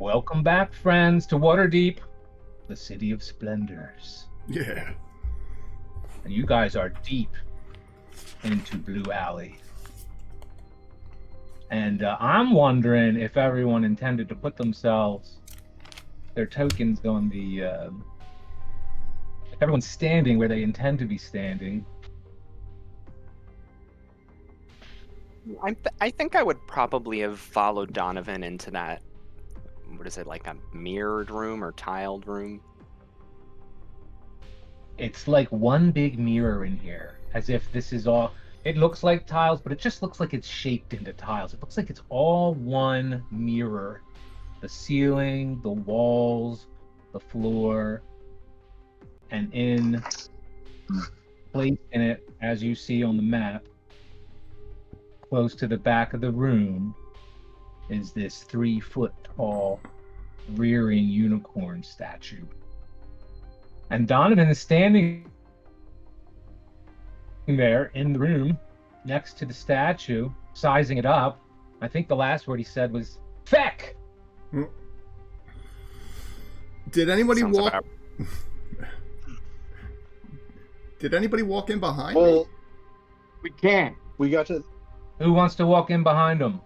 Welcome back, friends, to Waterdeep, the city of splendors. Yeah. And you guys are deep into Blue Alley. And I'm wondering if everyone intended to put their tokens on if everyone's standing where they intend to be standing. I think I would probably have followed Donovan into that. What is it, like a mirrored room or tiled room? It's like one big mirror in here, as if this is all. It looks like tiles, but it just looks like it's shaped into tiles. It looks like it's all one mirror. The ceiling, the walls, the floor, and placed in it, as you see on the map, close to the back of the room, is this 3-foot tall rearing unicorn statue. And Donovan is standing there in the room next to the statue, sizing it up. I think the last word he said was "feck." Did anybody Sounds walk? about- Did anybody walk in behind Well, me? we can't. We got to. Who wants to walk in behind him?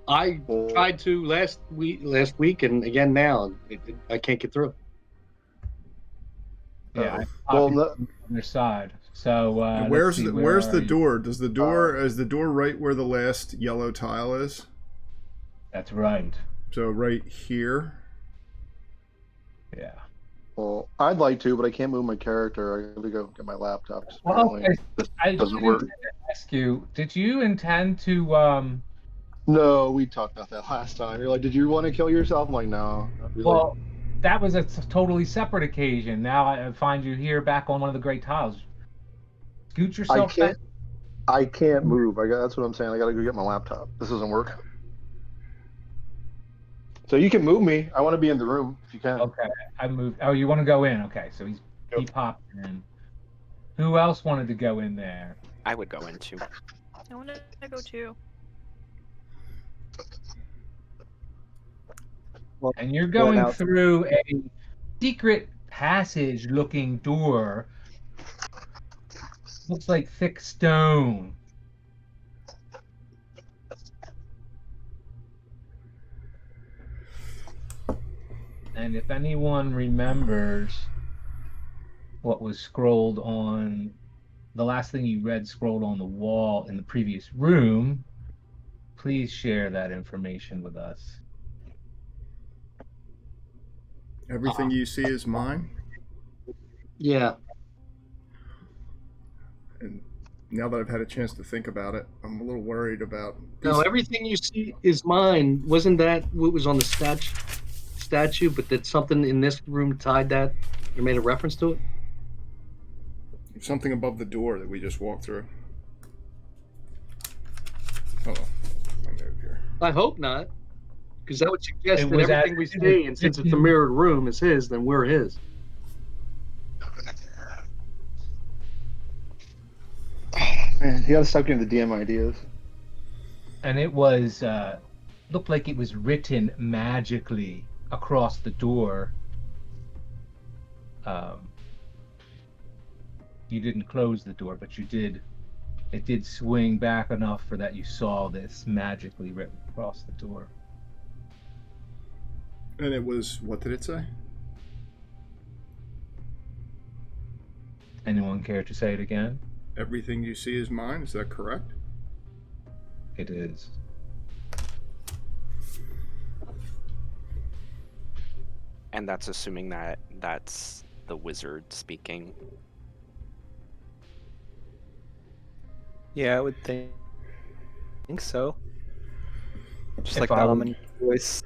I Well, tried to last week, and again now. I can't get through. Yeah, Well, on the other side. So And let's where's see, the where where's are the you? door? Is the door right where the last yellow tile is? That's right. So right here. Yeah. well, I'd like to, but I can't move my character. I gotta go get my laptop. 'Cause Well, apparently okay. this I doesn't did work. ask you, did you intend to No, we talked about that last time. You're like, did you want to kill yourself? I'm like, no. You're like, well, that was a totally separate occasion. Now I find you here back on one of the great tiles. Scoot yourself back. I can't move. That's what I'm saying. I gotta go get my laptop. This doesn't work. So you can move me. I want to be in the room if you can. Okay, I moved. Oh, you want to go in? Okay, so he popped in. Who else wanted to go in there? I would go into. I want to go too. And you're going out. through a secret passage-looking door. Looks like thick stone. And if anyone remembers what was scrolled on, the last thing you read scrolled on the wall in the previous room, please share that information with us. Everything you see is mine. Yeah. And now that I've had a chance to think about it, I'm a little worried about. No, everything you see is mine. Wasn't that what was on the statue? But did something in this room tied that or made a reference to it? Something above the door that we just walked through. Hold on. My note here. I hope not, because that would suggest It that was everything we see, and since it's a mirrored room, is his. Then we're his. Man, you gotta stop giving the DM ideas. And it was looked like it was written magically across the door. You didn't close the door, but you did. It did swing back enough for that you saw this magically written across the door. And it was, what did it say? Anyone care to say it again? Everything you see is mine. Is that correct? It is. And that's assuming that that's the wizard speaking. Yeah, I would think so. Just If like I the were- Almond voice.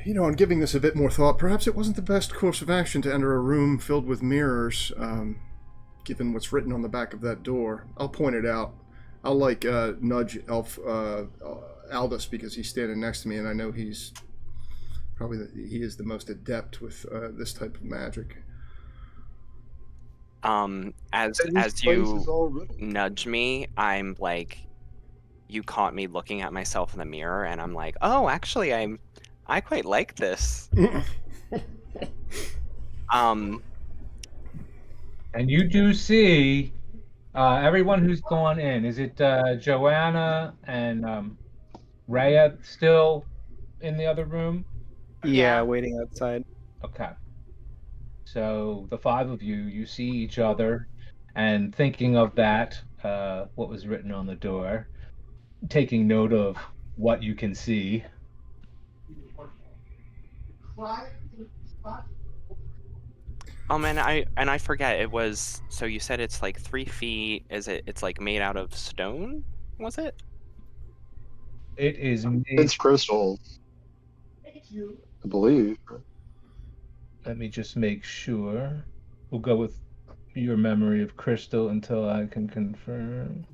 You know, on giving this a bit more thought, perhaps it wasn't the best course of action to enter a room filled with mirrors, given what's written on the back of that door. I'll point it out. I'll nudge Aldous because he's standing next to me, and I know he's probably he is the most adept with this type of magic. As And this as place you is all riddled. nudge me, I'm like you caught me looking at myself in the mirror, and I'm like, oh, actually, I quite like this. Um, And you do see everyone who's gone in. Is it Joanna and Rhea still in the other room? Yeah, Yeah. waiting outside. Okay. So the five of you, you see each other, and thinking of that, what was written on the door, taking note of what you can see. and I forget it was. So you said it's like 3 feet. Is it? It's like made out of stone. Was it? It is made. It's crystal, I believe. Let me just make sure. We'll go with your memory of crystal until I can confirm.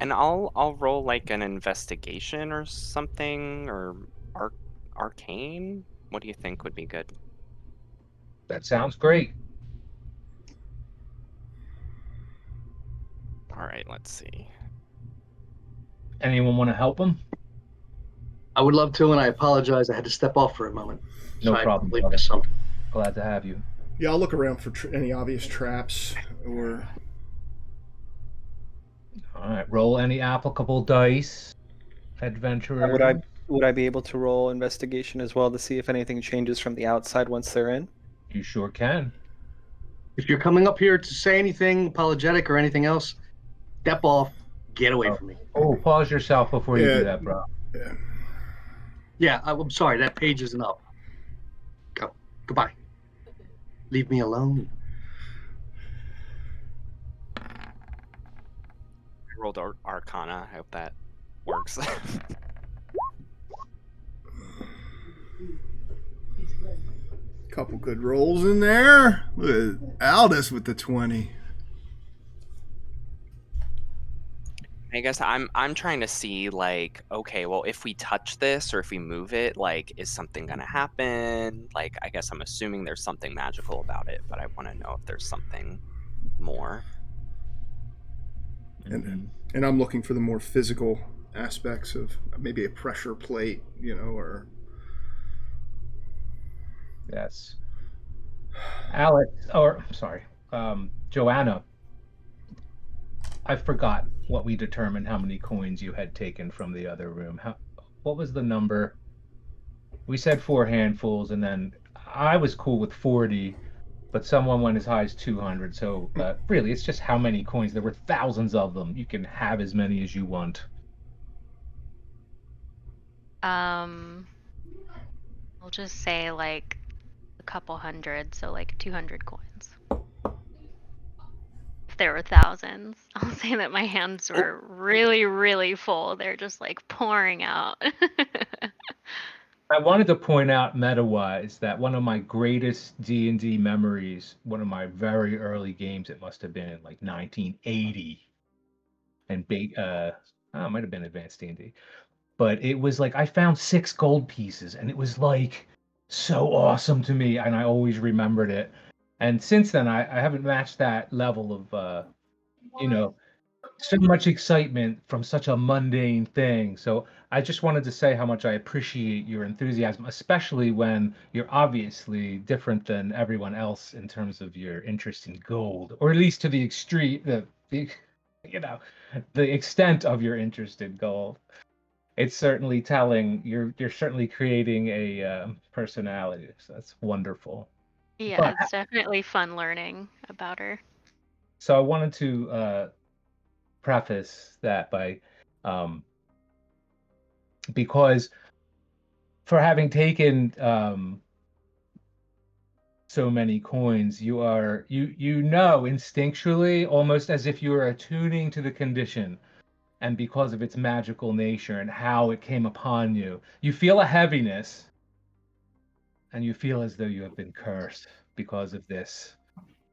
And I'll roll like an investigation or something or arcane. What do you think would be good? That sounds great. All right, let's see. Anyone want to help him? I would love to, and I apologize. I had to step off for a moment. No So problem, I believe brother. there's something. Glad to have you. Yeah, I'll look around for any obvious traps or. All right, roll any applicable dice. Adventurer. Would I be able to roll investigation as well to see if anything changes from the outside once they're in? You sure can. If you're coming up here to say anything apologetic or anything else, step off. Get away from me. Oh, pause yourself before you do Yeah. that, bro. Yeah. Yeah, I'm sorry. That page isn't up. Go. Goodbye. Leave me alone. I rolled Arcana. I hope that works. Couple good rolls in there. With Aldous with the 20. I guess I'm trying to see like, okay, well, if we touch this or if we move it, like, is something gonna happen? Like, I guess I'm assuming there's something magical about it, but I want to know if there's something more. And I'm looking for the more physical aspects of maybe a pressure plate, or. Yes. Alex, or sorry, Joanna. I forgot what we determined how many coins you had taken from the other room. What was the number? We said 4 handfuls, and then I was cool with 40, but someone went as high as 200. So really, it's just how many coins. There were thousands of them. You can have as many as you want. We'll just say like a couple hundred, so like 200 coins. If there were thousands, I'll say that my hands were really, really full. They're just like pouring out. I wanted to point out meta-wise that one of my greatest D&D memories, one of my very early games, it must have been in like 1980, and it might have been Advanced D&D, but it was like I found 6 gold pieces, and it was like so awesome to me, and I always remembered it. And since then, I haven't matched that level of so much excitement from such a mundane thing. So I just wanted to say how much I appreciate your enthusiasm, especially when you're obviously different than everyone else in terms of your interest in gold, or at least to the extreme, the the extent of your interest in gold. It's certainly telling. You're certainly creating a personality. So that's wonderful. Yeah, But it's definitely fun learning about her. so I wanted to preface that by because for having taken so many coins, you know instinctually, almost as if you are attuning to the condition, and because of its magical nature and how it came upon you, you feel a heaviness, and you feel as though you have been cursed because of this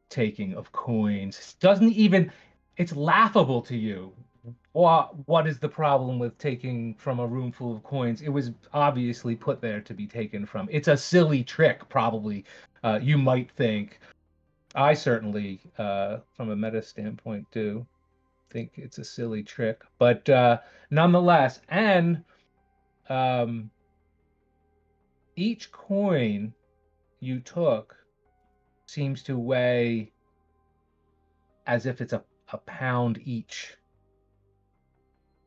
taking of coins. It's laughable to you. What is the problem with taking from a room full of coins? It was obviously put there to be taken from. It's a silly trick, probably. You might think. I certainly, from a meta standpoint, do. think it's a silly trick, but nonetheless, and each coin you took seems to weigh as if it's a pound each.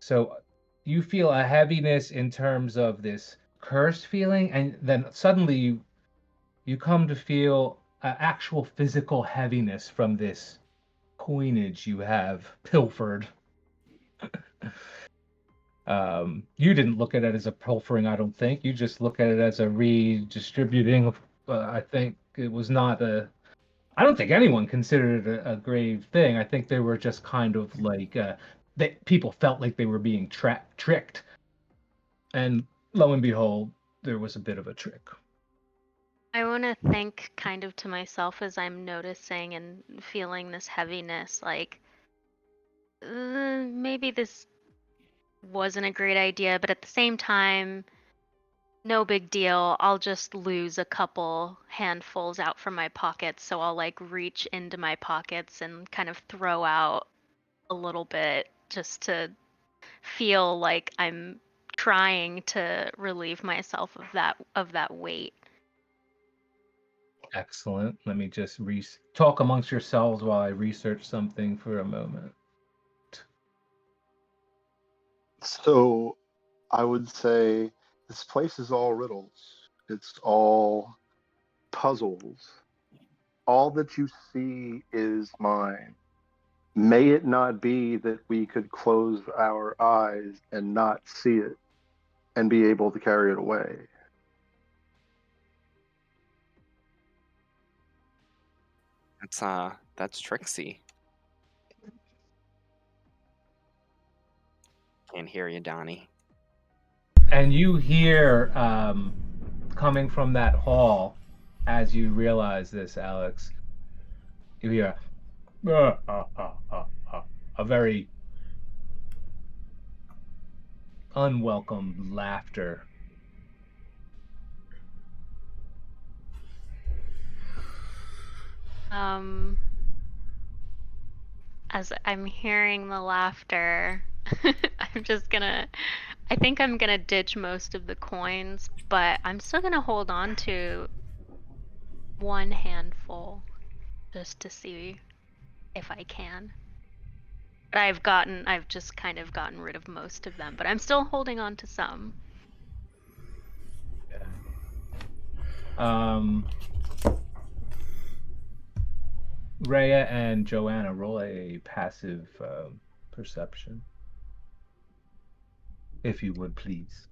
So you feel a heaviness in terms of this cursed feeling, and then suddenly you come to feel actual physical heaviness from this coinage you have pilfered. You didn't look at it as a pilfering, I don't think. You just look at it as a redistributing. I think it was not a. I don't think anyone considered it a grave thing. I think they were just kind of like that. People felt like they were being tricked, and lo and behold, there was a bit of a trick. I want to think kind of to myself as I'm noticing and feeling this heaviness, like maybe this wasn't a great idea, but at the same time, no big deal. I'll just lose a couple handfuls out from my pockets, so I'll like reach into my pockets and kind of throw out a little bit just to feel like I'm trying to relieve myself of that weight. Excellent. Let me just talk amongst yourselves while I research something for a moment. So I would say this place is all riddles. It's all puzzles. All that you see is mine. May it not be that we could close our eyes and not see it and be able to carry it away. That's Trixie. Can't hear you, Donnie. And you hear coming from that hall, as you realize this, Alex, you hear a very unwelcome laughter. As I'm hearing the laughter, I think I'm gonna ditch most of the coins, but I'm still gonna hold on to one handful just to see if I can. But I've just kind of gotten rid of most of them, but I'm still holding on to some. Rhea and Joanna, roll a passive perception, if you would, please.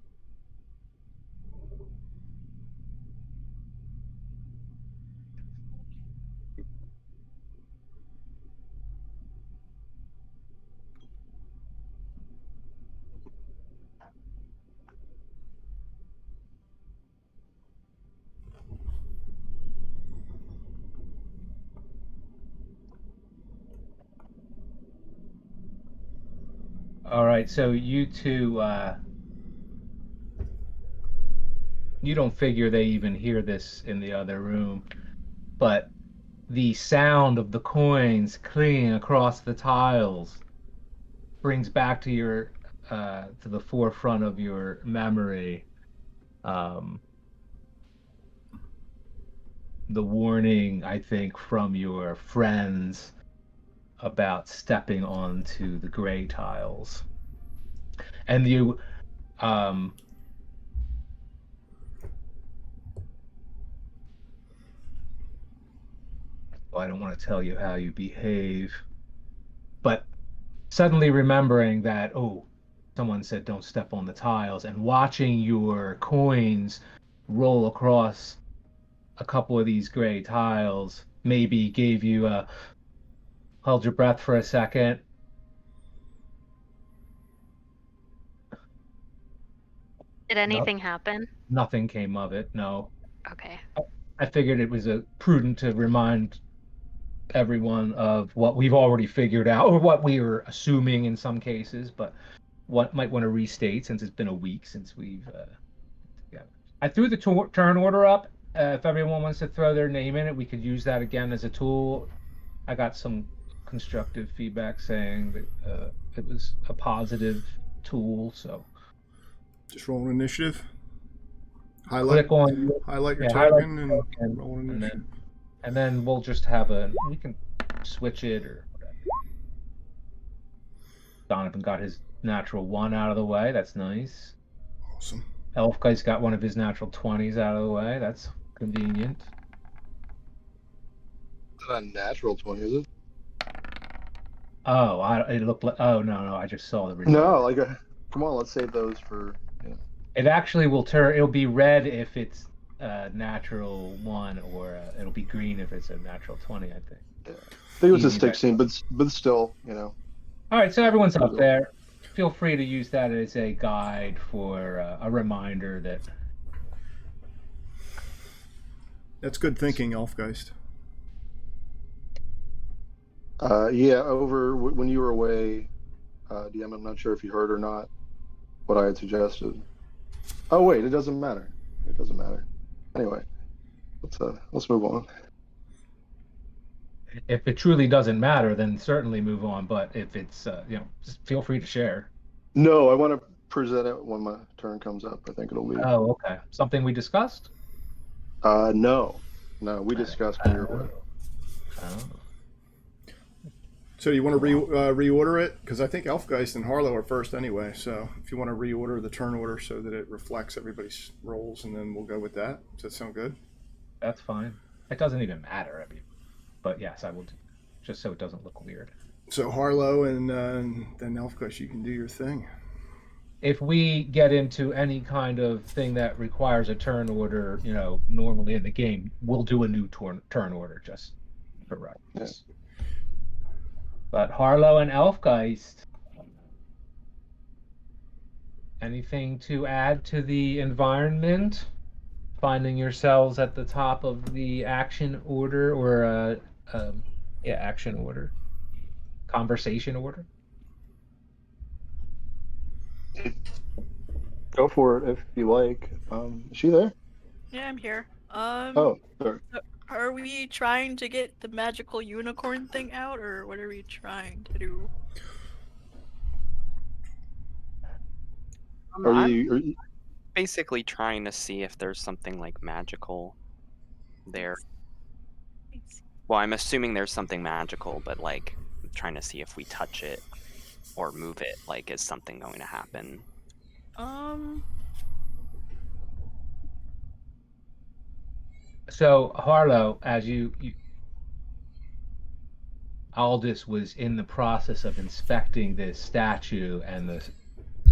All right, so you two, you don't figure they even hear this in the other room, but the sound of the coins clinging across the tiles brings back to your to the forefront of your memory the warning, I think, from your friends about stepping onto the gray tiles. And you well, I don't want to tell you how you behave, but suddenly remembering that, oh, someone said don't step on the tiles, and watching your coins roll across a couple of these gray tiles maybe gave you a hold your breath for a second. Did anything happen? Nothing came of it, no. Okay. I figured it was prudent to remind everyone of what we've already figured out, or what we were assuming in some cases, but what might want to restate since it's been a week since we've I threw the turn order up. If everyone wants to throw their name in it, we could use that again as a tool. I got some constructive feedback saying that it was a positive tool. So Just roll an initiative. Highlight click on your yeah, highlight token the and token, roll an and initiative. then we'll just have we can switch it or whatever. Donovan got his natural 1 out of the way. That's nice. Awesome. Elfgeist got one of his natural 20s out of the way. That's convenient. Not a natural 20, is it? Oh, it looked like. Oh no, I just saw the result. No, like come on, let's save those for. It actually will turn. It'll be red if it's a natural 1, or it'll be green if it's a natural 20. I think. Yeah. I think it was a Easy 16, but still, All right, so everyone's up there. Feel free to use that as a guide for a reminder that. That's good thinking, Elfgeist. Yeah, over when you were away, DM, I'm not sure if you heard or not what I had suggested. Oh wait, it doesn't matter. It doesn't matter. Anyway, let's move on. If it truly doesn't matter, then certainly move on. But if it's, just feel free to share. No, I want to present it when my turn comes up. I think it'll be. Oh, okay. Something we discussed? No, we discussed when you were away. Oh. So you want to reorder it? Because I think Elfgeist and Harlow are first anyway. So if you want to reorder the turn order so that it reflects everybody's rolls, and then we'll go with that. Does that sound good? That's fine. It doesn't even matter. I mean, but yes, I will do, just so it doesn't look weird. So Harlow and then Elfgeist, you can do your thing. If we get into any kind of thing that requires a turn order, normally in the game, we'll do a new turn order just for reference. Yeah. But Harlow and Elfgeist, anything to add to the environment? Finding yourselves at the top of the action order, or action order, conversation order. Go for it if you like. Is she there? Yeah, I'm here. Oh, sorry. Are we trying to get the magical unicorn thing out, or what are we trying to do? Are you basically trying to see if there's something like magical there? Well, I'm assuming there's something magical, but like I'm trying to see if we touch it or move it, like is something going to happen? So Harlow, as Aldous was in the process of inspecting this statue and the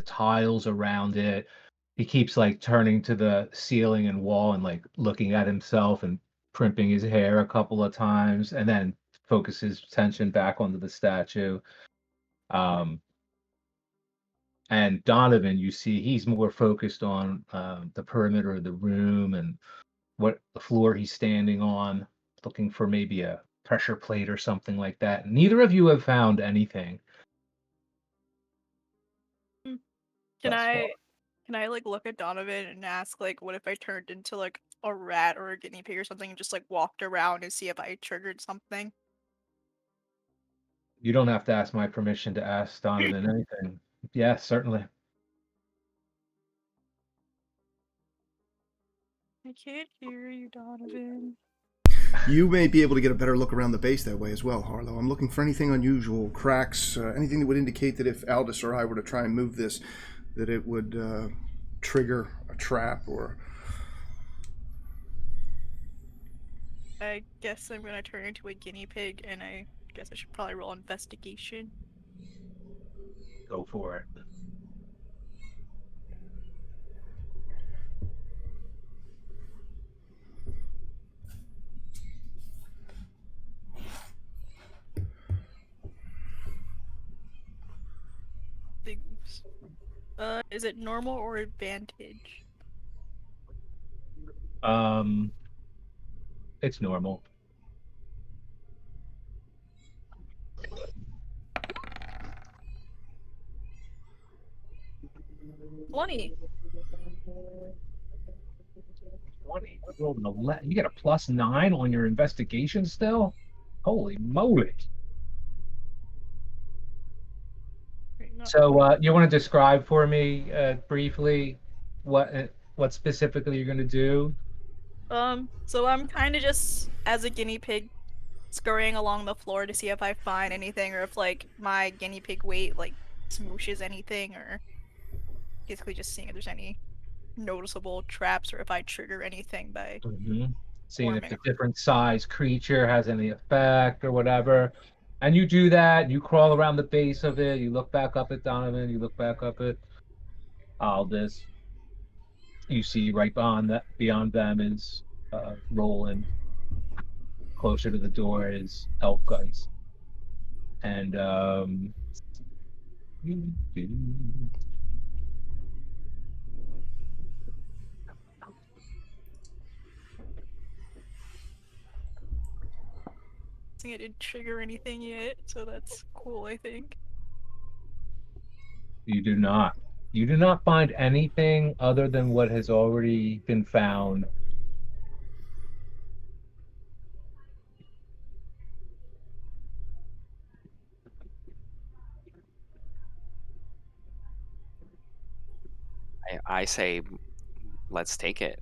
tiles around it. He keeps like turning to the ceiling and wall and like looking at himself and crimping his hair a couple of times, and then focuses attention back onto the statue. And Donovan, you see, he's more focused on the perimeter of the room and what the floor he's standing on, looking for maybe a pressure plate or something like that. Neither of you have found anything. Can I like look at Donovan and ask like, what if I turned into like a rat or a guinea pig or something and just like walked around and see if I triggered something? You don't have to ask my permission to ask Donovan anything. Yeah, certainly. I can't hear you, Donovan. You may be able to get a better look around the base that way as well, Harlow. I'm looking for anything unusual, cracks, anything that would indicate that if Aldous or I were to try and move this, that it would trigger a trap or... I guess I'm gonna turn into a guinea pig, and I guess I should probably roll investigation. Go for it. Is it normal or advantage? It's normal. $20. 20. You get a +9 on your investigation still? Holy moly. So you want to describe for me briefly what specifically you're going to do? So I'm kind of just as a guinea pig scurrying along the floor to see if I find anything or if like my guinea pig weight like smooshes anything or basically just seeing if there's any noticeable traps or if I trigger anything by Mm-hmm. Seeing if forming. the different size creature has any effect or whatever. And you do that, you crawl around the base of it, you look back up at Donovan, you look back up at Aldous. You see right beyond them is Roland. Closer to the door is Elfgeist. And It didn't trigger anything yet, so that's cool, I think. you do not. You do not find anything other than what has already been found. I say, let's take it.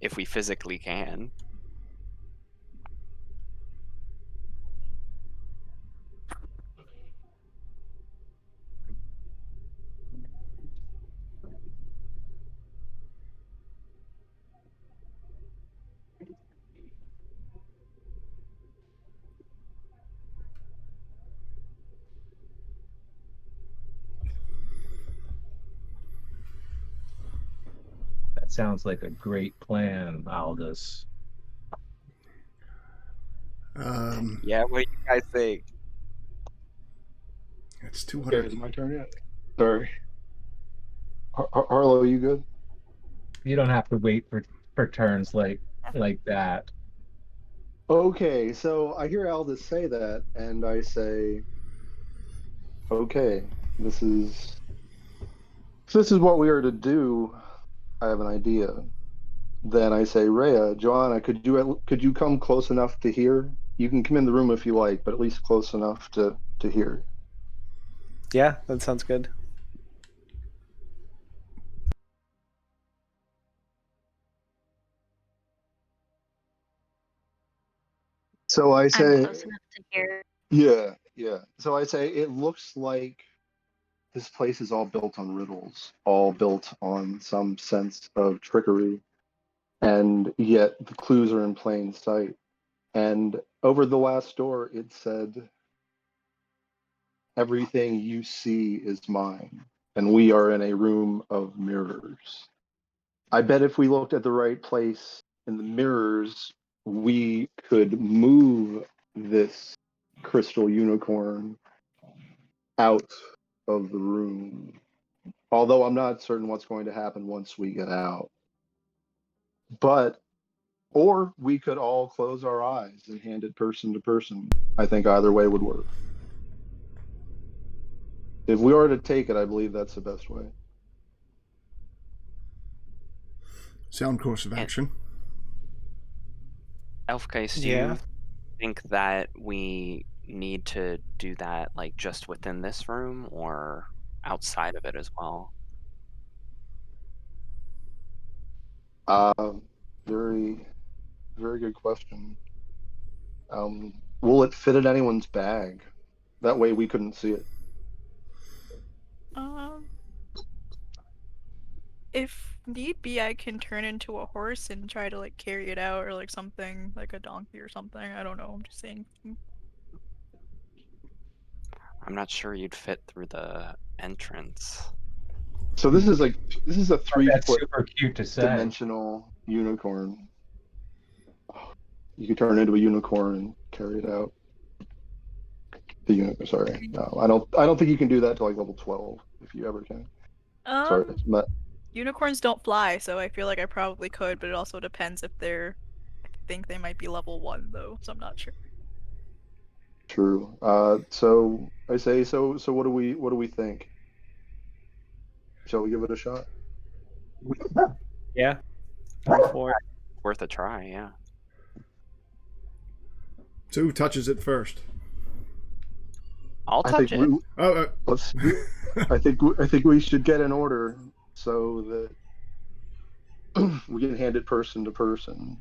If we physically can. That sounds like a great plan, Aldous. Yeah, what do you guys think? It's Okay, 200. is it my turn yet? Sorry. Harlow, you good? You don't have to wait for turns like that. Okay, so I hear Aldous say that, and I say, okay, this is what we are to do. I have an idea. Then I say, Rhea, Joanna, could you come close enough to hear? You can come in the room if you like, but at least close enough to hear. Yeah, that sounds good. So I I'm say, close enough to hear. yeah. So I say, it looks like this place is all built on riddles, all built on some sense of trickery, and yet the clues are in plain sight. And over the last door, it said, everything you see is mine, and we are in a room of mirrors. I bet if we looked at the right place in the mirrors, we could move this crystal unicorn out of the room. Although I'm not certain what's going to happen once we get out. But, or we could all close our eyes and hand it person to person. I think either way would work. If we are to take it, I believe that's the best way. Sound course of And- action. Elfgeist, do Yeah. you think that we need to do that like just within this room or outside of it as well? Very, very good question. Will it fit in anyone's bag? That way we couldn't see it. If need be, I can turn into a horse and try to like carry it out or like something like a donkey or something. I don't know. I'm just saying. I'm not sure you'd fit through the entrance. So this is a That's 3-foot super cute to say. dimensional unicorn. You could turn into a unicorn and carry it out. The unicorn. Sorry, no, I don't think you can do that to like level 12 if you ever can. Sorry, Unicorns don't fly, so I feel like I probably could, but it also depends if they're. I think they might be level 1 though, so I'm not sure. True. So I say so. So what do we think? Shall we give it a shot? Yeah. I'm for it. Worth a try, yeah. So who touches it first? I'll I touch think it. let's. I think we should get an order so that we can hand it person to person.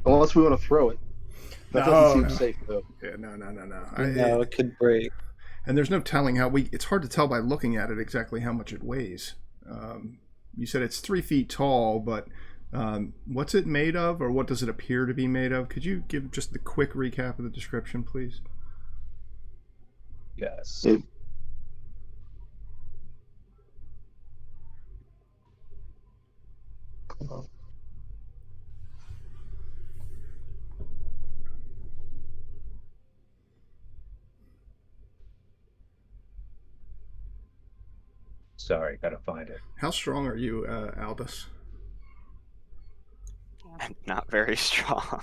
Unless we want to throw it. That doesn't seem safe though. Yeah, no. No, it could break. And there's no telling how it's hard to tell by looking at it exactly how much it weighs. You said it's 3 feet tall, but what's it made of, or what does it appear to be made of? Could you give just the quick recap of the description, please? Yes. Sorry, gotta find it. How strong are you, Albus? Not very strong.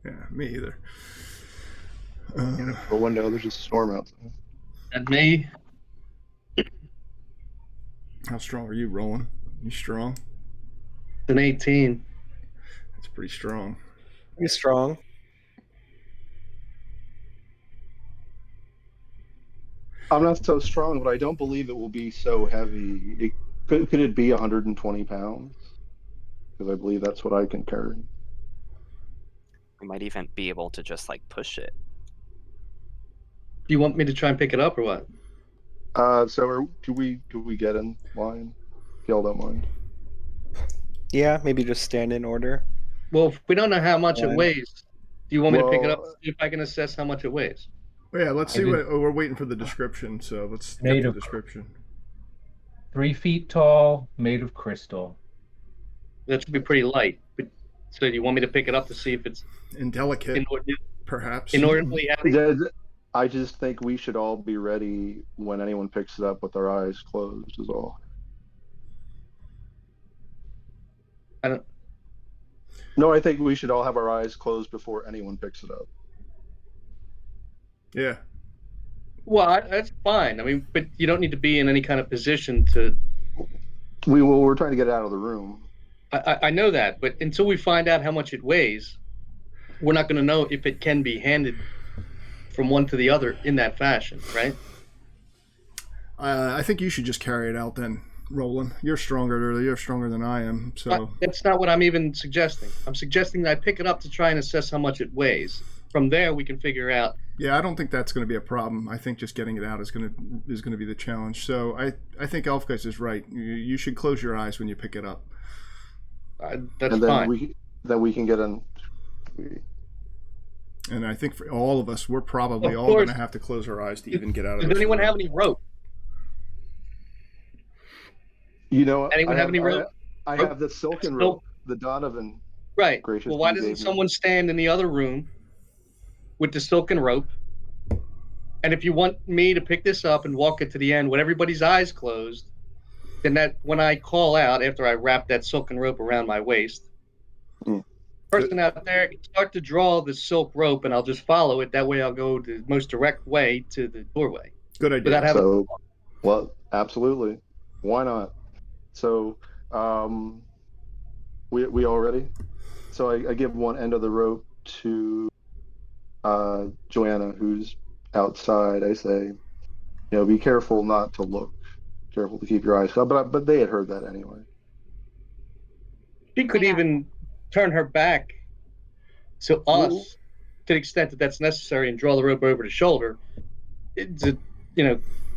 Yeah, me either. The window, there's just a storm outside. And me, How strong are you, Roland? You strong? an 18. That's pretty strong. Pretty strong. I'm not so strong, but I don't believe it will be so heavy. Could it be 120 pounds? Because I believe that's what I can carry. We might even be able to just like push it. Do you want me to try and pick it up or what? Do we get in line? If y'all don't mind. Yeah, maybe just stand in order. Well, if we don't know how much it Fine. weighs, do you want me to pick it up? Well- See if I can assess how much it weighs. Well, yeah, let's I see did- what. Oh, we're waiting for the description, so let's Made get the of- description. 3 feet tall, made of crystal. That should be pretty light. But, so do you want me to pick it up to see if it's And delicate, inordinate, perhaps. inordinately heavy? I just think we should all be ready when anyone picks it up with our eyes closed. Is all. I don't. No, I think we should all have our eyes closed before anyone picks it up. Yeah. Well, that's fine. I mean, but you don't need to be in any kind of position to. We're trying to get it out of the room. I know that, but until we find out how much it weighs, we're not going to know if it can be handed from one to the other in that fashion, right? I think you should just carry it out then, Roland. You're stronger. You're stronger than I am. But So that's not what I'm even suggesting. I'm suggesting that I pick it up to try and assess how much it weighs. From there, we can figure out. yeah, I don't think that's going to be a problem. I think just getting it out is going to be the challenge. So I think Elfgeist is right. You should close your eyes when you pick it up. That's and then fine. we can get in. And I think for all of us, we're probably Of all going course. to have to close our eyes to even get out of Does this anyone room. have any rope? You know, Anyone have any rope? I have the silken Silk. rope, the Donovan. Right. Gracious Well, why you doesn't gave me. someone stand in the other room with the silken rope? And if you want me to pick this up and walk it to the end with everybody's eyes closed, then that when I call out after I wrap that silken rope around my waist, Mm. person out there can start to draw the silk rope, and I'll just follow it. That way, I'll go the most direct way to the doorway Good idea. without having. So, well, absolutely. Why not? So, we all ready? So I give one end of the rope to Joanna, who's outside. I say, be careful not to look. Careful to keep your eyes shut. But they had heard that anyway. She could Yeah. even turn her back to us to the extent that that's necessary and draw the rope over the shoulder to,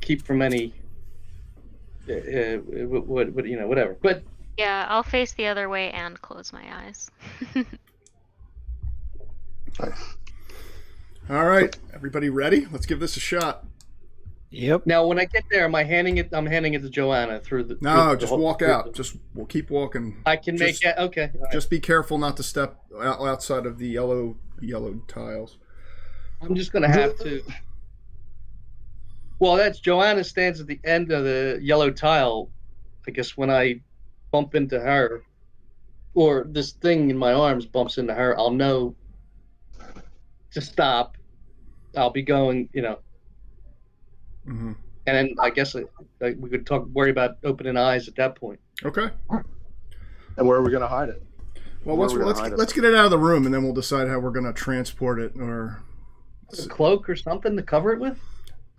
keep from any, whatever. But Yeah, I'll face the other way and close my eyes. Nice. All right, everybody ready? Let's give this a shot. Yep. now, when I get there, I'm handing it to Joanna through the. No, through the just whole- walk through out. the- We'll keep walking. I can make just- it. Okay. all right. Just be careful not to step outside of the yellow tiles. I'm just gonna have to. Well, that's Joanna stands at the end of the yellow tile. I guess when I bump into her, or this thing in my arms bumps into her, I'll know to stop. I'll be going, Mm-hmm. and then I guess we could worry about opening eyes at that point. Okay. And where are we going to hide it? Well, Where are we gonna hide it? let's get it out of the room, and then we'll decide how we're going to transport it. Or A cloak or something to cover it with.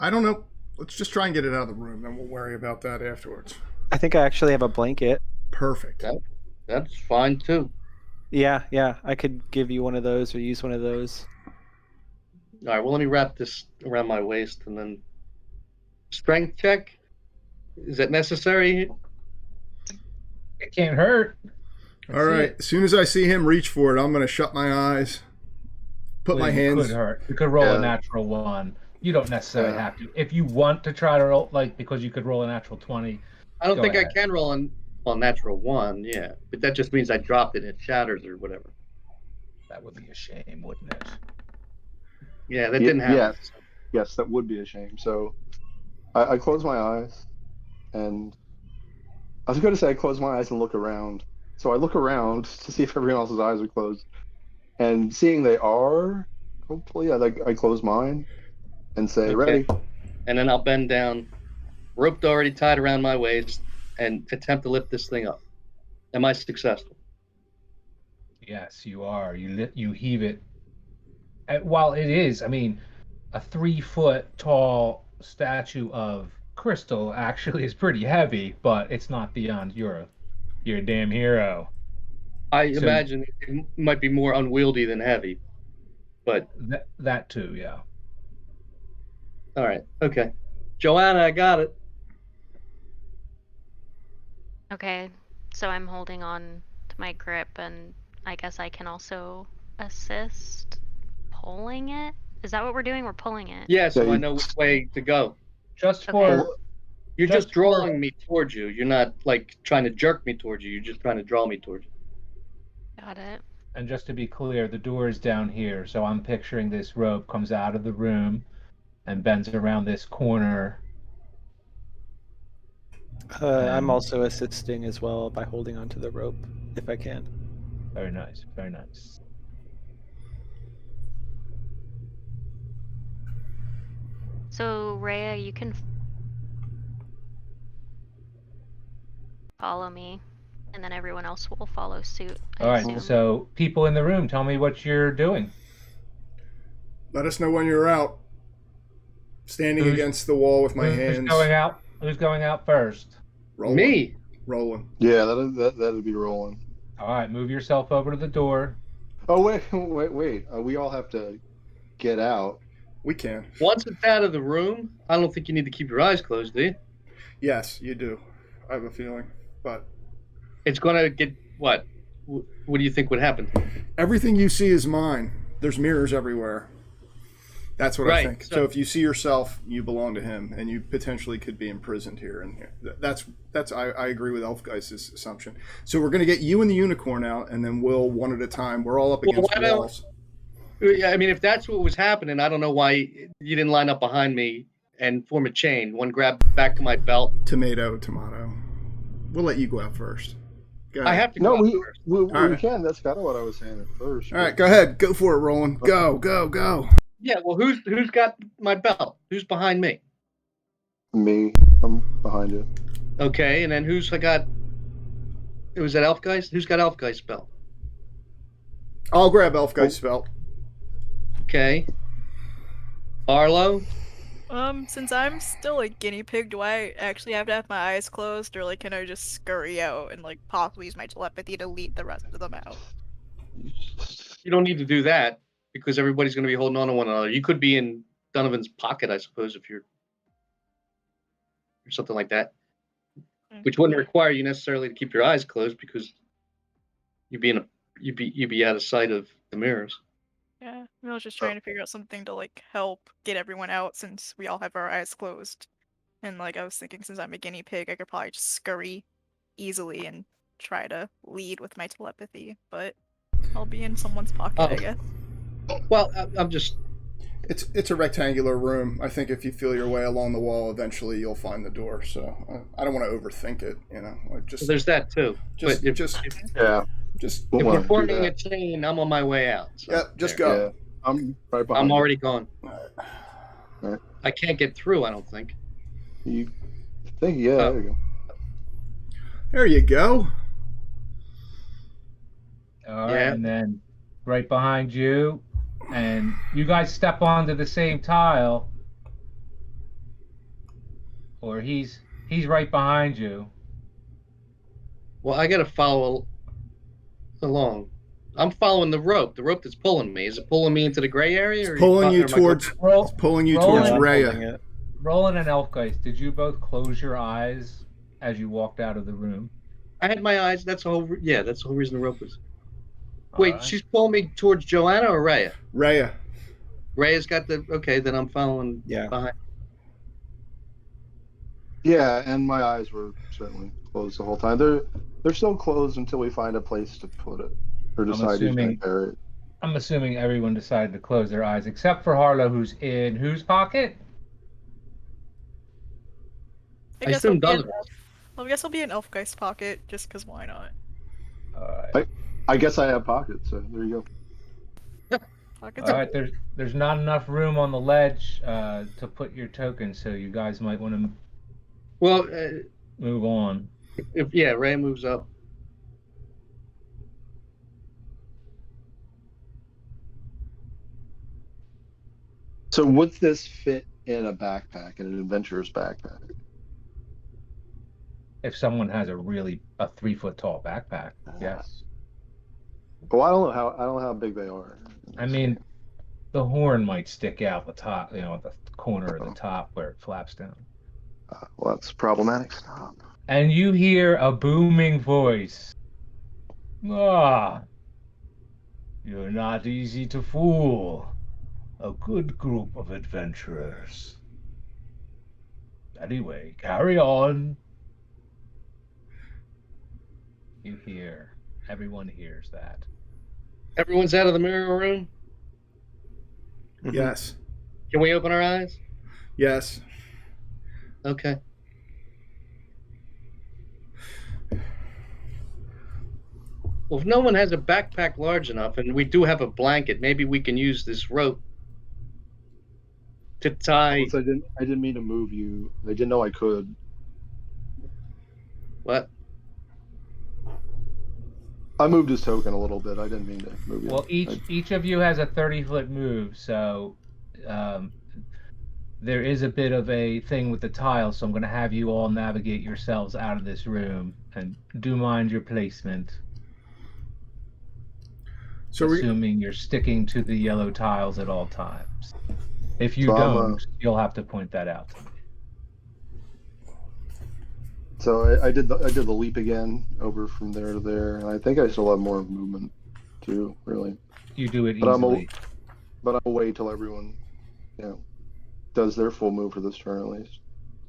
I don't know. Let's just try and get it out of the room, then we'll worry about that afterwards. I think I actually have a blanket. Perfect. That's fine too. Yeah, I could give you one of those or use one of those. All right, well, let me wrap this around my waist and then strength check. Is that necessary? It can't hurt. All right. As soon as I see him reach for it, I'm going to shut my eyes, put my hands. Could hurt. You could roll a natural 1. You don't necessarily have to. If you want to try to roll, like, because you could roll a natural 20. I don't think I can roll on natural 1, yeah. But that just means I dropped it. It shatters or whatever. That would be a shame, wouldn't it? Yeah, that didn't happen. Yes, that would be a shame. So I close my eyes, and I was going to say I close my eyes and look around. So I look around to see if everyone else's eyes are closed. And seeing they are, hopefully, I close mine and say, ready. And then I'll bend down, rope already tied around my waist, and attempt to lift this thing up. Am I successful? Yes, you are. You heave it. While it is, I mean, a 3-foot tall statue of crystal actually is pretty heavy, but it's not beyond you're a damn hero. I imagine it might be more unwieldy than heavy, but that too, yeah. All right, okay. Joanna, I got it. Okay, so I'm holding on to my grip, and I guess I can also assist pulling it. Is that what we're doing? We're pulling it. Yeah, so I know which way to go. You're just drawing me towards you. You're not like trying to jerk me towards you. You're just trying to draw me towards you. Got it. And just to be clear, the door is down here, so I'm picturing this rope comes out of the room and bends around this corner. I'm also assisting as well by holding onto the rope, if I can. Very nice, very nice. So, Rhea, you can follow me, and then everyone else will follow suit. All right, so people in the room, tell me what you're doing. Let us know when you're out. Standing against the wall with my hands. Who's going out first? Rolling. Me. Rolling. Yeah, that'd be rolling. All right, move yourself over to the door. Oh, wait. We all have to get out. We can. Once it's out of the room, I don't think you need to keep your eyes closed, do you? Yes, you do. I have a feeling. But it's going to get what? What do you think would happen? Everything you see is mine. There's mirrors everywhere. That's what I think. So if you see yourself, you belong to him, and you potentially could be imprisoned here. And that's I agree with Elfgeist's assumption. So we're going to get you and the unicorn out, and then we'll one at a time. We're all up against the walls. Yeah, I mean, if that's what was happening, I don't know why you didn't line up behind me and form a chain. One grab back to my belt. Tomato. We'll let you go out first. I have to go out first. We can. That's kind of what I was saying at first. All right, go ahead. Go for it, Roland. Go. Yeah, well, who's got my belt? Who's behind me? Me. I'm behind you. Okay, and then who's got... Was that Elfgeist? Who's got Elfgeist's belt? I'll grab Elfgeist's belt. Okay. Arlo? Since I'm still a guinea pig, do I actually have to have my eyes closed, or like can I just scurry out and like possibly use my telepathy to lead the rest of them out? You don't need to do that because everybody's going to be holding on to one another. You could be in Donovan's pocket, I suppose, if you're or something like that, which wouldn't require you necessarily to keep your eyes closed because you'd be out of sight of the mirrors. Yeah, I was just trying to figure out something to like help get everyone out since we all have our eyes closed. And like I was thinking, since I'm a guinea pig, I could probably just scurry easily and try to lead with my telepathy. But I'll be in someone's pocket, I guess. Well, I'm just... It's a rectangular room. I think if you feel your way along the wall, eventually you'll find the door. So I don't want to overthink it, you know. Like just there's that too. If we're forming a chain, I'm on my way out. So yep, just go. Yeah, I'm right behind. I'm already gone. All right. I can't get through. I don't think. You think? Yeah. There you go. There you go. All right, and then right behind you, and you guys step onto the same tile, or he's right behind you. Well, I gotta follow along. I'm following the rope. The rope that's pulling me. Is it pulling me into the gray area? It's Or pulling you or am I going- towards. Roll, It's pulling you roll towards it. Rhea. Roland and Elfgeist, did you both close your eyes as you walked out of the room? I had my eyes. That's the whole. Yeah, that's the whole reason the rope was. All Wait, right. she's pulling me towards Joanna or Rhea? Rhea. Rhea's got the. Okay, then I'm following Yeah. behind. Yeah, and my eyes were certainly closed the whole time. They're still closed until we find a place to put it or decide who's going to carry it. I'm assuming everyone decided to close their eyes except for Harlow, who's in whose pocket? I I guess assume I'll be in, Donovan. I guess I'll be in Elfgeist's pocket, just because why not? All right. I guess I have pockets, so there you go. Pockets All are right. cool. There's not enough room on the ledge to put your token, so you guys might want to Well, move on. if Rhea moves up. So would this fit in a backpack, in an adventurer's backpack? If someone has a 3-foot tall backpack, yes. Well, I don't know how big they are. I mean, the horn might stick out the top, at the corner of the top where it flaps down. Well, that's problematic. Stop. And you hear a booming voice. Ah, you're not easy to fool. A good group of adventurers. Anyway, carry on. Everyone hears that. Everyone's out of the mirror room. Yes. Can we open our eyes? Yes. Okay. Well, if no one has a backpack large enough, and we do have a blanket, maybe we can use this rope to tie. I didn't mean to move you. I didn't know I could. What? I moved his token a little bit. I didn't mean to move you. Well, each of you has a 30-foot move, so there is a bit of a thing with the tiles, so I'm going to have you all navigate yourselves out of this room, and do mind your placement. So assuming you're sticking to the yellow tiles at all times. If you So don't, you'll have to point that out to me. So I did the leap again over from there to there, and I think I still have more movement too. Really, you do it but easily. But I'll wait till everyone, does their full move for this turn at least.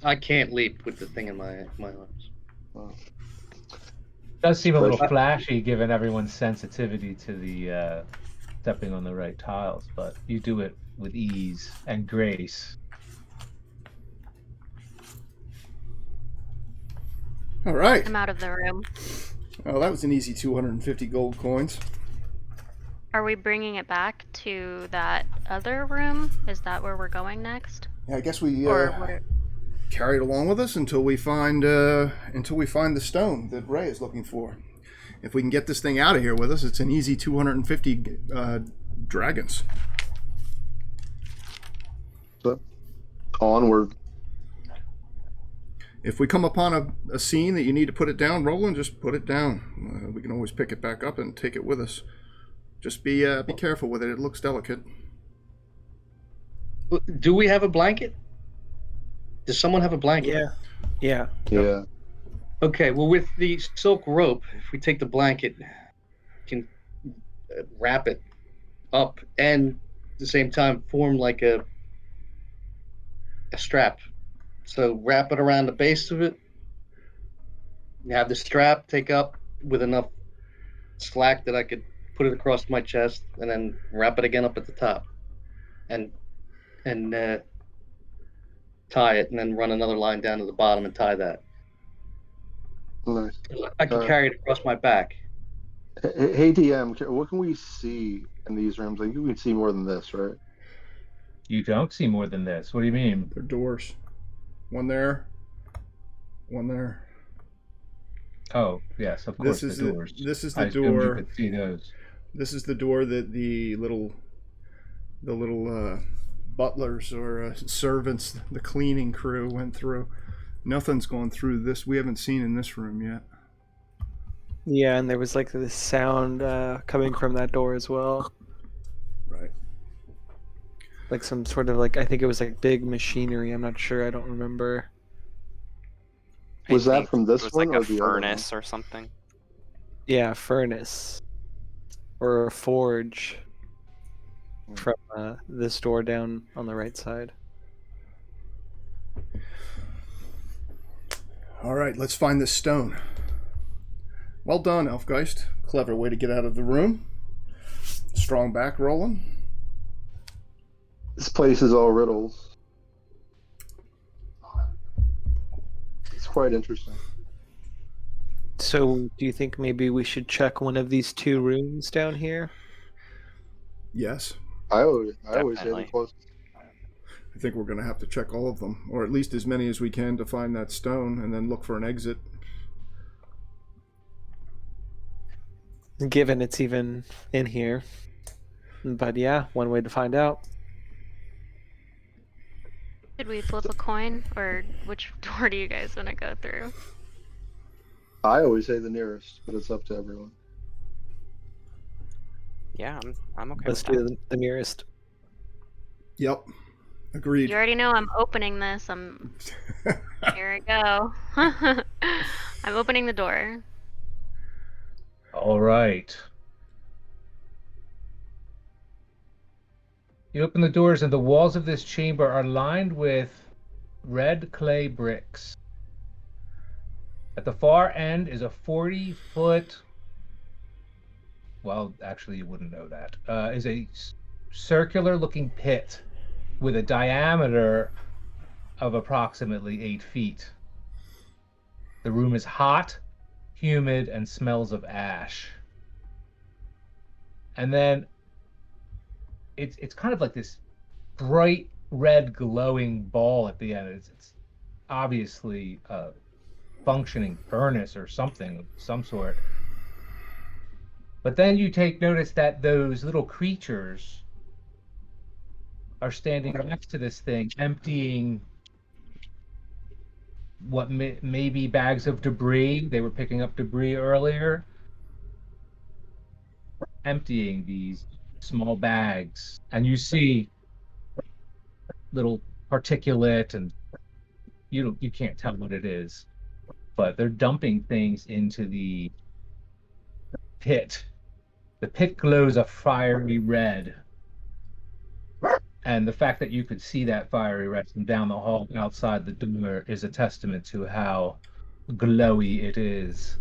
I can't leap with the thing in my arms. Wow. Does seem a little flashy given everyone's sensitivity to the stepping on the right tiles, but you do it with ease and grace. All right. I'm out of the room. Oh, that was an easy 250 gold coins. Are we bringing it back to that other room? Is that where we're going next? Yeah, I guess we Or what? carry it along with us until we find the stone that Ray is looking for. If we can get this thing out of here with us, it's an easy 250 dragons. So, onward. If we come upon a scene that you need to put it down, Roland, just put it down. We can always pick it back up and take it with us. Just be careful with it. It looks delicate. Do we have a blanket? Does someone have a blanket? Yeah. Yeah. Okay, well, with the silk rope, if we take the blanket, we can wrap it up and at the same time form like a strap. So wrap it around the base of it. You have the strap take up with enough slack that I could put it across my chest, and then wrap it again up at the top, and tie it, and then run another line down to the bottom and tie that. Nice. I can carry it across my back. Hey DM, what can we see in these rooms? Like, you can see more than this, right? You don't see more than this. What do you mean? They're doors. One there. One there. Oh, yes, of course, This is the doors. This is I the assumed you door. could see those. This is the door that the little butlers or servants, the cleaning crew went through. Nothing's gone through this. We haven't seen in this room yet. Yeah, and there was like this sound coming from that door as well. Right. Like some sort of like, I think it was like big machinery. I'm not sure. I don't remember. Was I that think from it this was one like or a the other one? furnace or something? Yeah, furnace or a forge from this door down on the right side. All right, let's find this stone. Well done, Elfgeist. Clever way to get out of the room. Strong back rolling. This place is all riddles. It's quite interesting. So, do you think maybe we should check one of these two rooms down here? Yes. I always say the Definitely. closest. I think we're going to have to check all of them, or at least as many as we can to find that stone, and then look for an exit. Given it's even in here. But yeah, one way to find out. Should we flip a coin, or which door do you guys want to go through? I always say the nearest, but it's up to everyone. Yeah, I'm okay Let's with that. do the nearest. Yep. Agreed. You already know I'm opening this. Here we go. I'm opening the door. All right. You open the doors, and the walls of this chamber are lined with red clay bricks. At the far end is a 40-foot. Well, actually, you wouldn't know that. Is a circular-looking pit with a diameter of approximately 8 feet. The room is hot, humid, and smells of ash. And then it's kind of like this bright red glowing ball at the end. It's obviously a functioning furnace or something of some sort. But then you take notice that those little creatures are standing next to this thing, emptying what may be bags of debris. They were picking up debris earlier, emptying these small bags, and you see little particulate, and you can't tell what it is, but they're dumping things into the pit. The pit glows a fiery red, and the fact that you could see that fiery red from down the hall outside the door is a testament to how glowy it is.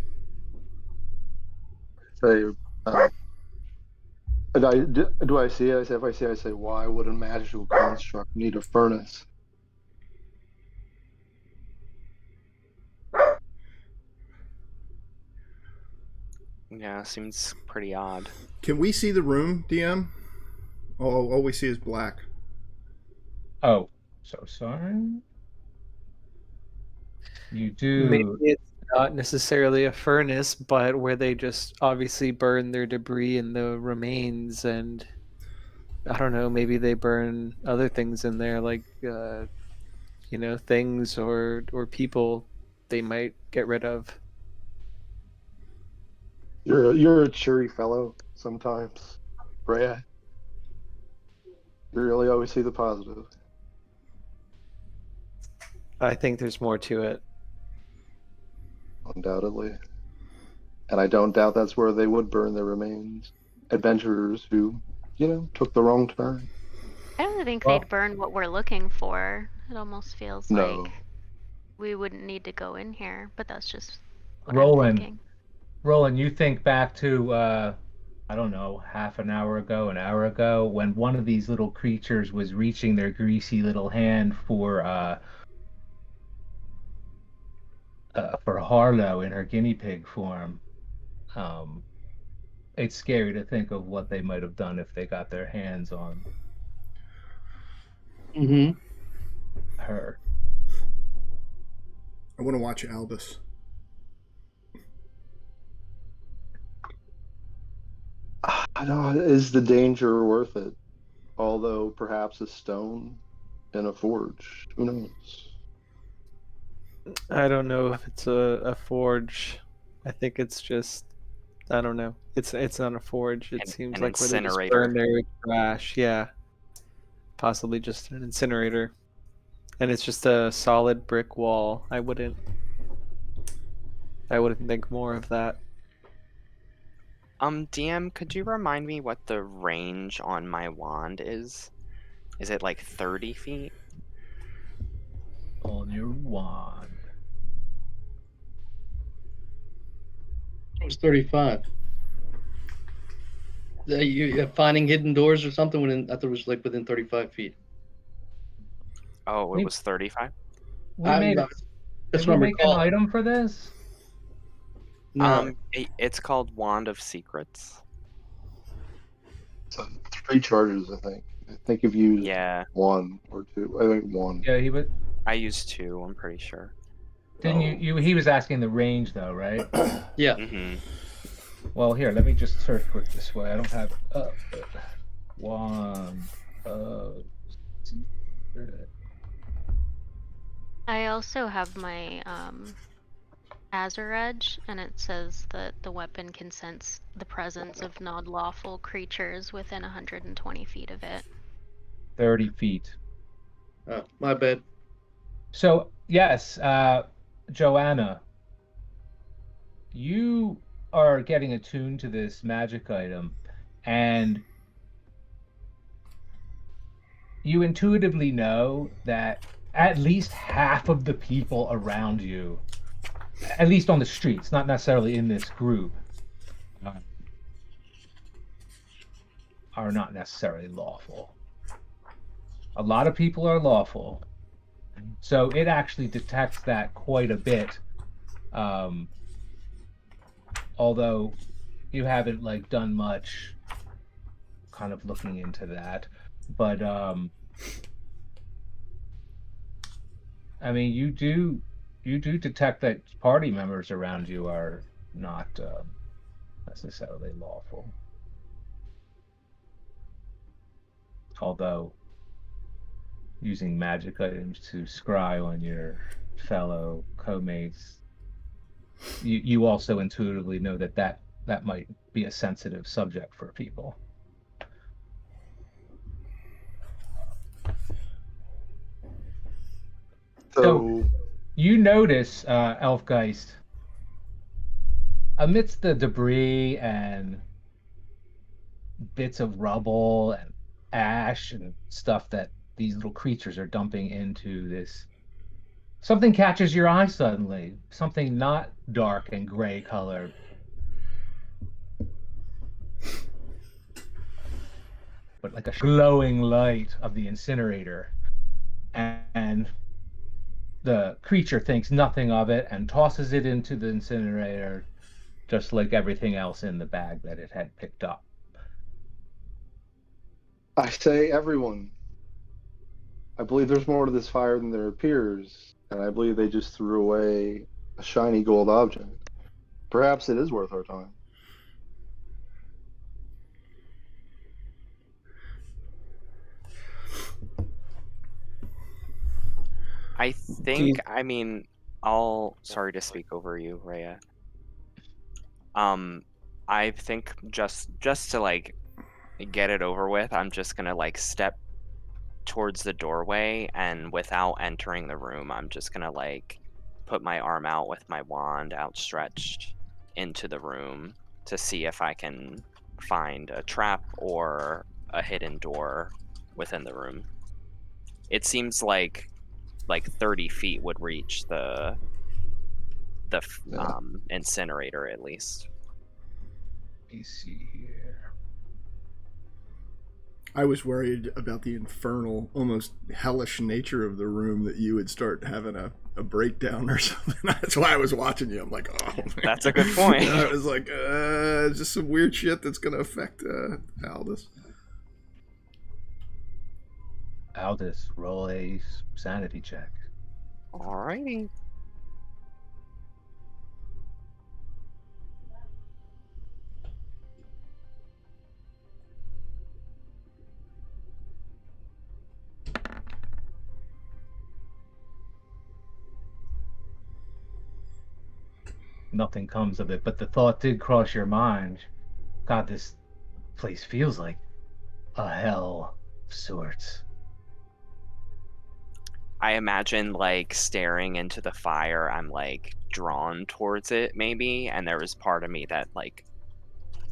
Say, do I see it? I say, if I see it, I say, why would a magical construct need a furnace? Yeah, seems pretty odd. Can we see the room, DM? All we see is black. Oh, so sorry. You do. Maybe it's not necessarily a furnace, but where they just obviously burn their debris and the remains, and I don't know, maybe they burn other things in there, like things or people they might get rid of. You're a cheery fellow sometimes, Rhea. You really always see the positive. I think there's more to it. Undoubtedly. And I don't doubt that's where they would burn their remains. Adventurers who, took the wrong turn. I don't think Well- they'd burn what we're looking for. It almost feels No. like we wouldn't need to go in here, but that's just what Roland. I'm thinking. Roland, you think back to, I don't know, half an hour ago, when one of these little creatures was reaching their greasy little hand for Harlow in her guinea pig form. It's scary to think of what they might have done if they got their hands on Mm-hmm. her. I want to watch Albus. I know, is the danger worth it? Although perhaps a stone in a forge, who knows? I don't know if it's a forge. I think it's just I don't know. It's not a forge. It seems An like where they just burn incinerator. their trash. Yeah, possibly just an incinerator. And it's just a solid brick wall. I wouldn't think more of that. DM, could you remind me what the range on my wand is? Is it like 30 feet? On your wand. It was 35. You finding hidden doors or something within? I thought it was like within 35 feet. Oh, it We- was 35? We made it. That's Did what we I'm make an recalling. item for this? No, It's called Wand of Secrets. So 3 charges, I think. I think you've used Yeah, 1 or 2. I think 1. Yeah, he was. I used 2, I'm pretty sure. Didn't Oh. you? He was asking the range though, right? yeah. Mm-hmm. Well, here, let me just search quick this way. I don't have wand of secret. I also have my Azure Edge, and it says that the weapon can sense the presence of non-lawful creatures within 120 feet of it. 30 feet. Oh, my bad. So yes, Joanna, you are getting attuned to this magic item, and you intuitively know that at least half of the people around you, at least on the streets, not necessarily in this group, are not necessarily lawful. A lot of people are lawful, so it actually detects that quite a bit. Although you haven't like done much kind of looking into that, but I mean, you do detect that party members around you are not necessarily lawful. Although using magic items to scry on your fellow co-mates, you also intuitively know that might be a sensitive subject for people. So, You notice, Elfgeist, amidst the debris and bits of rubble and ash and stuff that these little creatures are dumping into this, something catches your eye suddenly. Something not dark and gray color, but like a glowing light of the incinerator. And the creature thinks nothing of it and tosses it into the incinerator, just like everything else in the bag that it had picked up. I say, everyone, I believe there's more to this fire than there appears, and I believe they just threw away a shiny gold object. Perhaps it is worth our time. I think, I mean, sorry to speak over you, Rhea. I think just to like get it over with, I'm just gonna like step towards the doorway, and without entering the room, I'm just gonna like put my arm out with my wand outstretched into the room to see if I can find a trap or a hidden door within the room. It seems like 30 feet would reach the Yeah. incinerator at least. Let me see here. I was worried about the infernal, almost hellish nature of the room, that you would start having a breakdown or something. That's why I was watching you. I'm like, oh, man. That's a good point. I was like, just some weird shit that's going to affect Aldous. Aldous, roll a sanity check. Alrighty. nothing comes of it. But the thought did cross your mind. God, this place feels like a hell of sorts. I imagine like staring into the fire, I'm like drawn towards it maybe, and there was part of me that like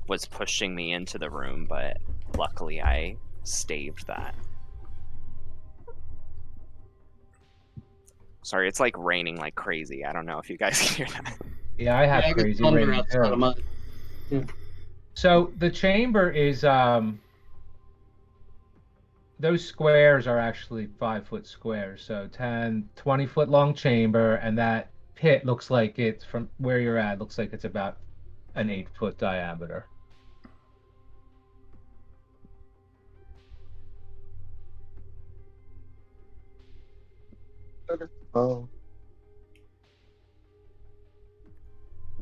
was pushing me into the room, but luckily I staved that. Sorry, it's like raining like crazy. I don't know if you guys can hear that. Yeah, I have I got crazy thunder rain outside of too. mine. So the chamber is those squares are actually 5-foot squares, so 10, 20-foot long chamber, and that pit looks like it's from where you're at, looks like it's about an 8-foot diameter. Oh.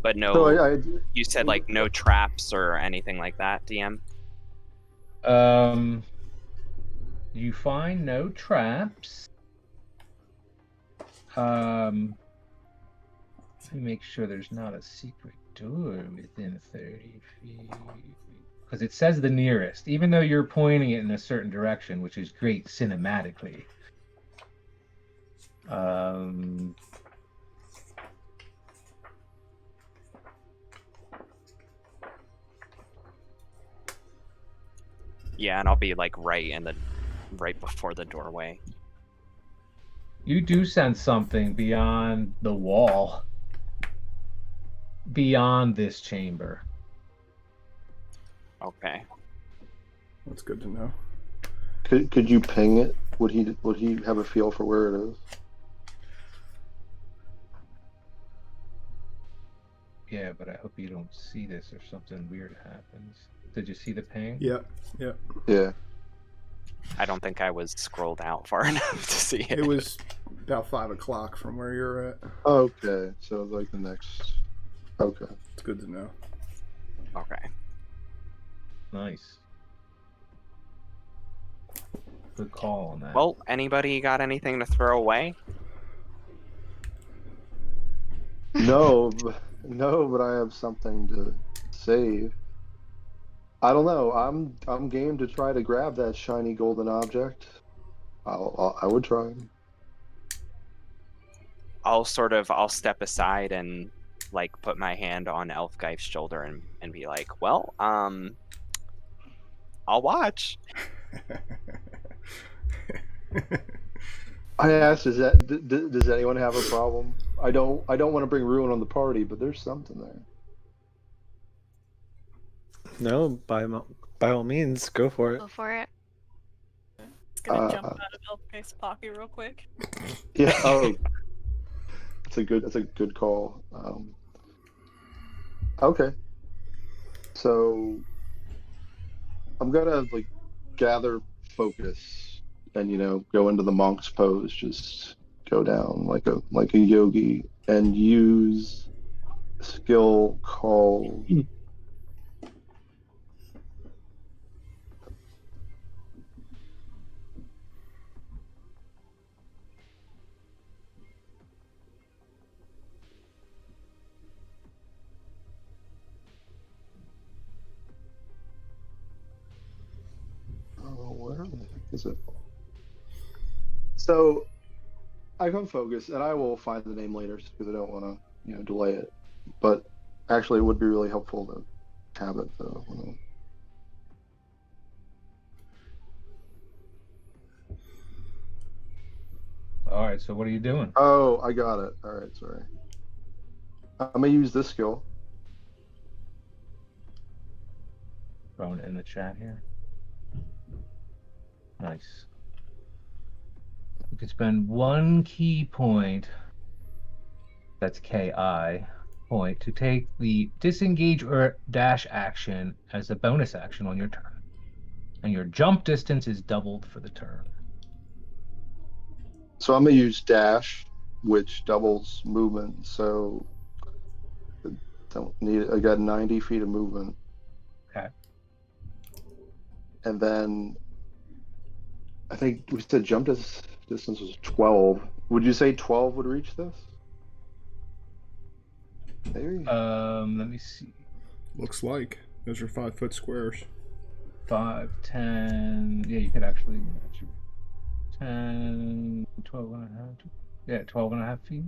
But no, So you said like no traps or anything like that, DM? You find no traps. Let me make sure there's not a secret door within 30 feet. Because it says the nearest, even though you're pointing it in a certain direction, which is great cinematically. Yeah, and I'll be like right before the doorway. You do sense something beyond the wall, beyond this chamber. Okay. That's good to know. could you ping it? Would he have a feel for where it is? Yeah, but I hope you don't see this or something weird happens. Did you see the ping? Yeah, yeah. Yeah. I don't think I was scrolled out far enough to see it. It was about 5 o'clock from where you're at. Okay, so like the next. Okay. It's good to know. Okay. Nice. Good call on that. Well, anybody got anything to throw away? No, but I have something to save. I don't know. I'm game to try to grab that shiny golden object. I would try. I'll step aside and like put my hand on Elfgeif's shoulder and be like, well, I'll watch. I asked, does anyone have a problem? I don't want to bring ruin on the party, but there's something there. No, by all means, go for it. Go for it. It's gonna jump out of Elfgeist's pocket real quick. Yeah. Oh, that's a good call. Okay. So I'm gonna like gather focus and go into the monk's pose, just go down like a yogi and use a skill called where the heck is it? So I can focus, and I will find the name later because I don't want to, delay it. But actually, it would be really helpful to have it, though. All right, so what are you doing? Oh, I got it. All right, sorry. I'm gonna use this skill. Throwing it in the chat here. Nice. You can spend 1 key point, that's KI, point, to take the disengage or dash action as a bonus action on your turn. And your jump distance is doubled for the turn. So I'm gonna use dash, which doubles movement. So I got 90 feet of movement. Okay. And then I think we said jump distance was 12. Would you say 12 would reach this? Maybe. Let me see. Looks like those are 5-foot squares. 5, 10. Yeah, you could actually match it. 10, 12 and a half. Yeah, 12 and a half feet.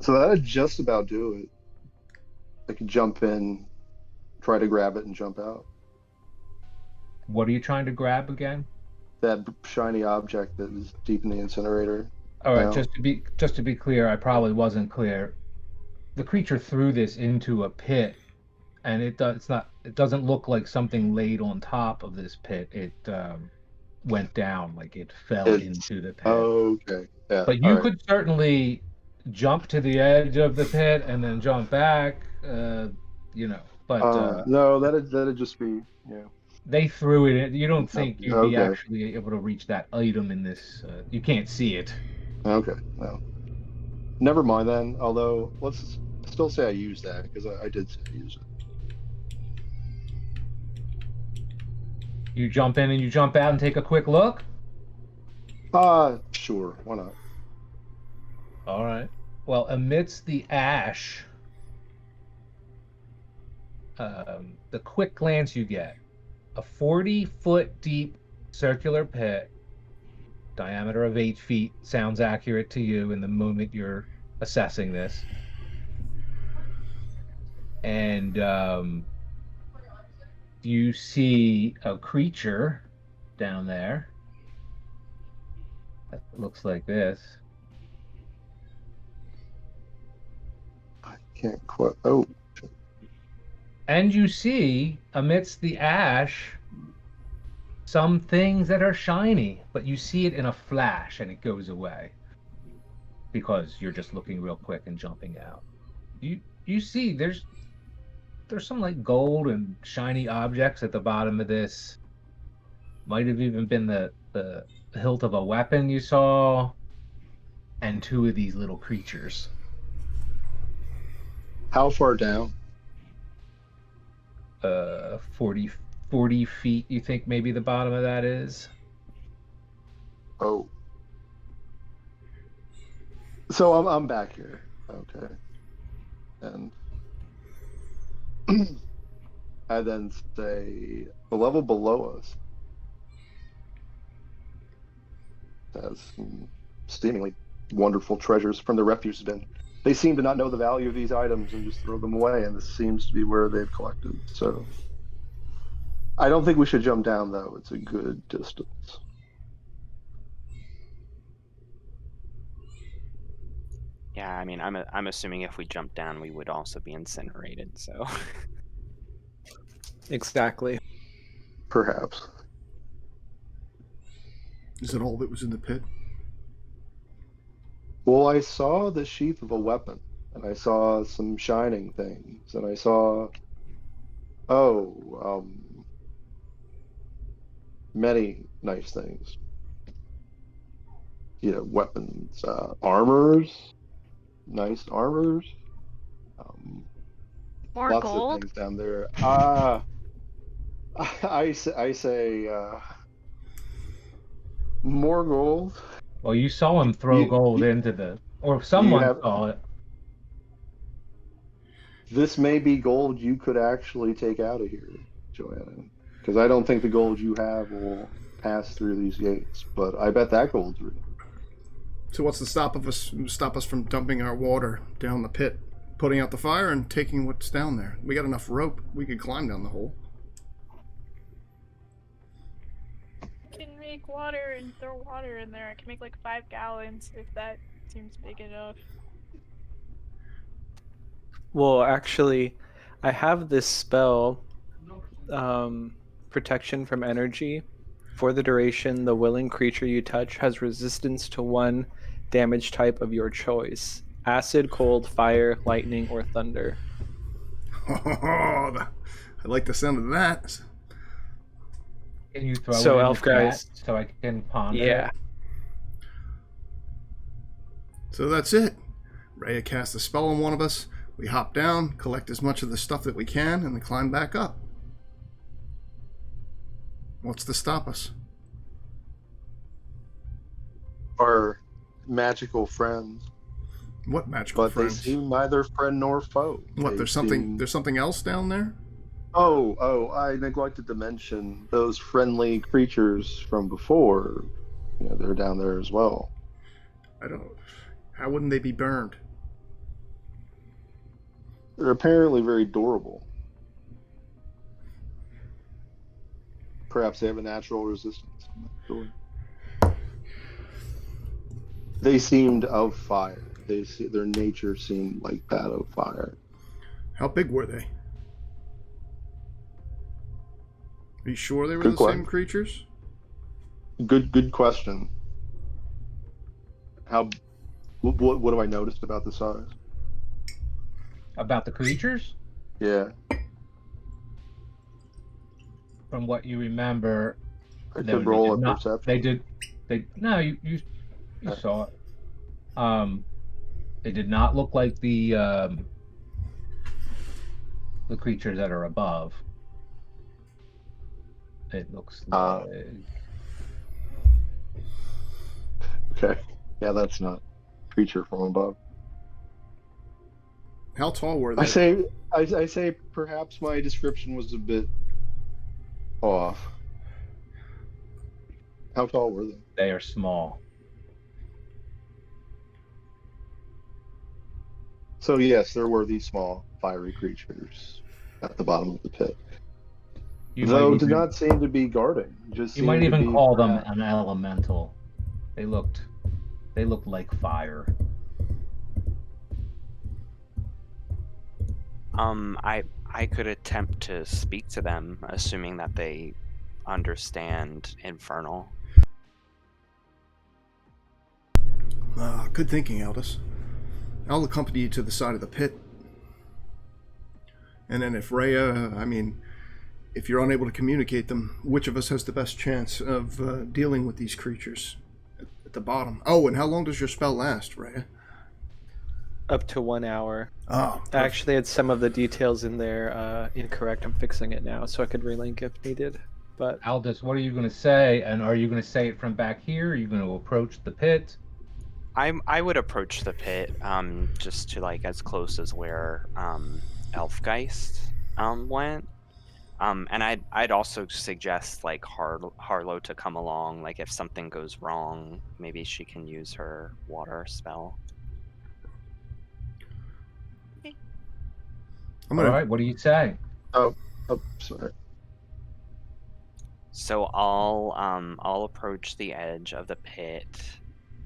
So that'd just about do it. I could jump in, try to grab it, and jump out. What are you trying to grab again? That shiny object that is deep in the incinerator. All right, now. just to be clear, I probably wasn't clear. The creature threw this into a pit, and it doesn't look like something laid on top of this pit. It went down, like it fell It's into the pit. okay. Yeah. But All you right. could certainly jump to the edge of the pit and then jump back, but No, that'd just be yeah. they threw it in. You don't No, think you'd be okay. actually able to reach that item in this. You can't see it. Okay. No. Never mind then. Although let's still say I used that because I did say I used it. You jump in and you jump out and take a quick look. Sure. Why not? All right. Well, amidst the ash, the quick glance you get, a 40-foot deep circular pit, diameter of 8 feet, sounds accurate to you in the moment you're assessing this. And you see a creature down there that looks like this. I can't quite. Oh. And you see, amidst the ash, some things that are shiny, but you see it in a flash and it goes away because you're just looking real quick and jumping out. You see there's some like gold and shiny objects at the bottom of this. Might have even been the hilt of a weapon you saw, and 2 of these little creatures. How far down? 40 feet, you think maybe the bottom of that is? Oh. So I'm back here. Okay. And I then say the level below us has some seemingly wonderful treasures from the refuse bin. They seem to not know the value of these items and just throw them away, and this seems to be where they've collected. So I don't think we should jump down, though. It's a good distance. Yeah, I mean, I'm assuming if we jump down, we would also be incinerated. So Exactly. Perhaps. Is it all that was in the pit? Well, I saw the sheath of a weapon, and I saw some shining things, and I saw, many nice things. Weapons, armors, nice armors, More lots gold? of things down there. I say, more gold. Well, you saw him throw gold into the, or someone saw it. This may be gold you could actually take out of here, Joanna, because I don't think the gold you have will pass through these gates. But I bet that gold's real. So what's to stop us from dumping our water down the pit, putting out the fire, and taking what's down there? We got enough rope. We could climb down the hole. Can make water and throw water in there. I can make like 5 gallons if that seems big enough. Well, actually, I have this spell, protection from energy. For the duration, the willing creature you touch has resistance to 1 damage type of your choice: acid, cold, fire, lightning, or thunder. I like the sound of that. Can you throw So, it in elf the chat guys, so I can ponder yeah. it? So that's it. Rhea casts a spell on one of us. We hop down, collect as much of the stuff that we can, and then climb back up. What's to stop us? Our magical friends. What magical but friends? they seem neither friend nor foe. What? They There's something. seem- There's something else down there. Oh! I neglected to mention those friendly creatures from before. You know, they're down there as well. I don't. How wouldn't they be burned? They're apparently very durable. Perhaps they have a natural resistance. I'm not sure. They seemed of fire. Their nature seemed like that of fire. How big were they? Are you sure they were Good the question. same creatures? Good question. What do I notice about the size? About the creatures, Yeah, from what you remember, I no, could roll a did not. perception. They did. They no, you saw it. They did not look like the creatures that are above. It looks like Okay, yeah, that's not creature from above. How tall were they? I say perhaps my description was a bit off. How tall were they? they are small. So yes, there were these small fiery creatures at the bottom of the pit. You Though might did even, not seem to be guarding. Just you might seemed to even be call them perhaps- an elemental. They looked like fire. I could attempt to speak to them, assuming that they understand Infernal. Good thinking, Aldous. I'll accompany you to the side of the pit. And then if if you're unable to communicate them, which of us has the best chance of dealing with these creatures at the bottom? Oh, and how long does your spell last, Rhea? Up to 1 hour. Oh, I actually had some of the details in there incorrect. I'm fixing it now so I could relink if needed. But Aldous, what are you going to say? And are you going to say it from back here? Are you going to approach the pit? I would approach the pit, just to like as close as where Elfgeist went. And I'd also suggest like Harlow to come along. Like if something goes wrong, maybe she can use her water spell. I'm All gonna. right, what do you say? Oh, sorry. So I'll approach the edge of the pit,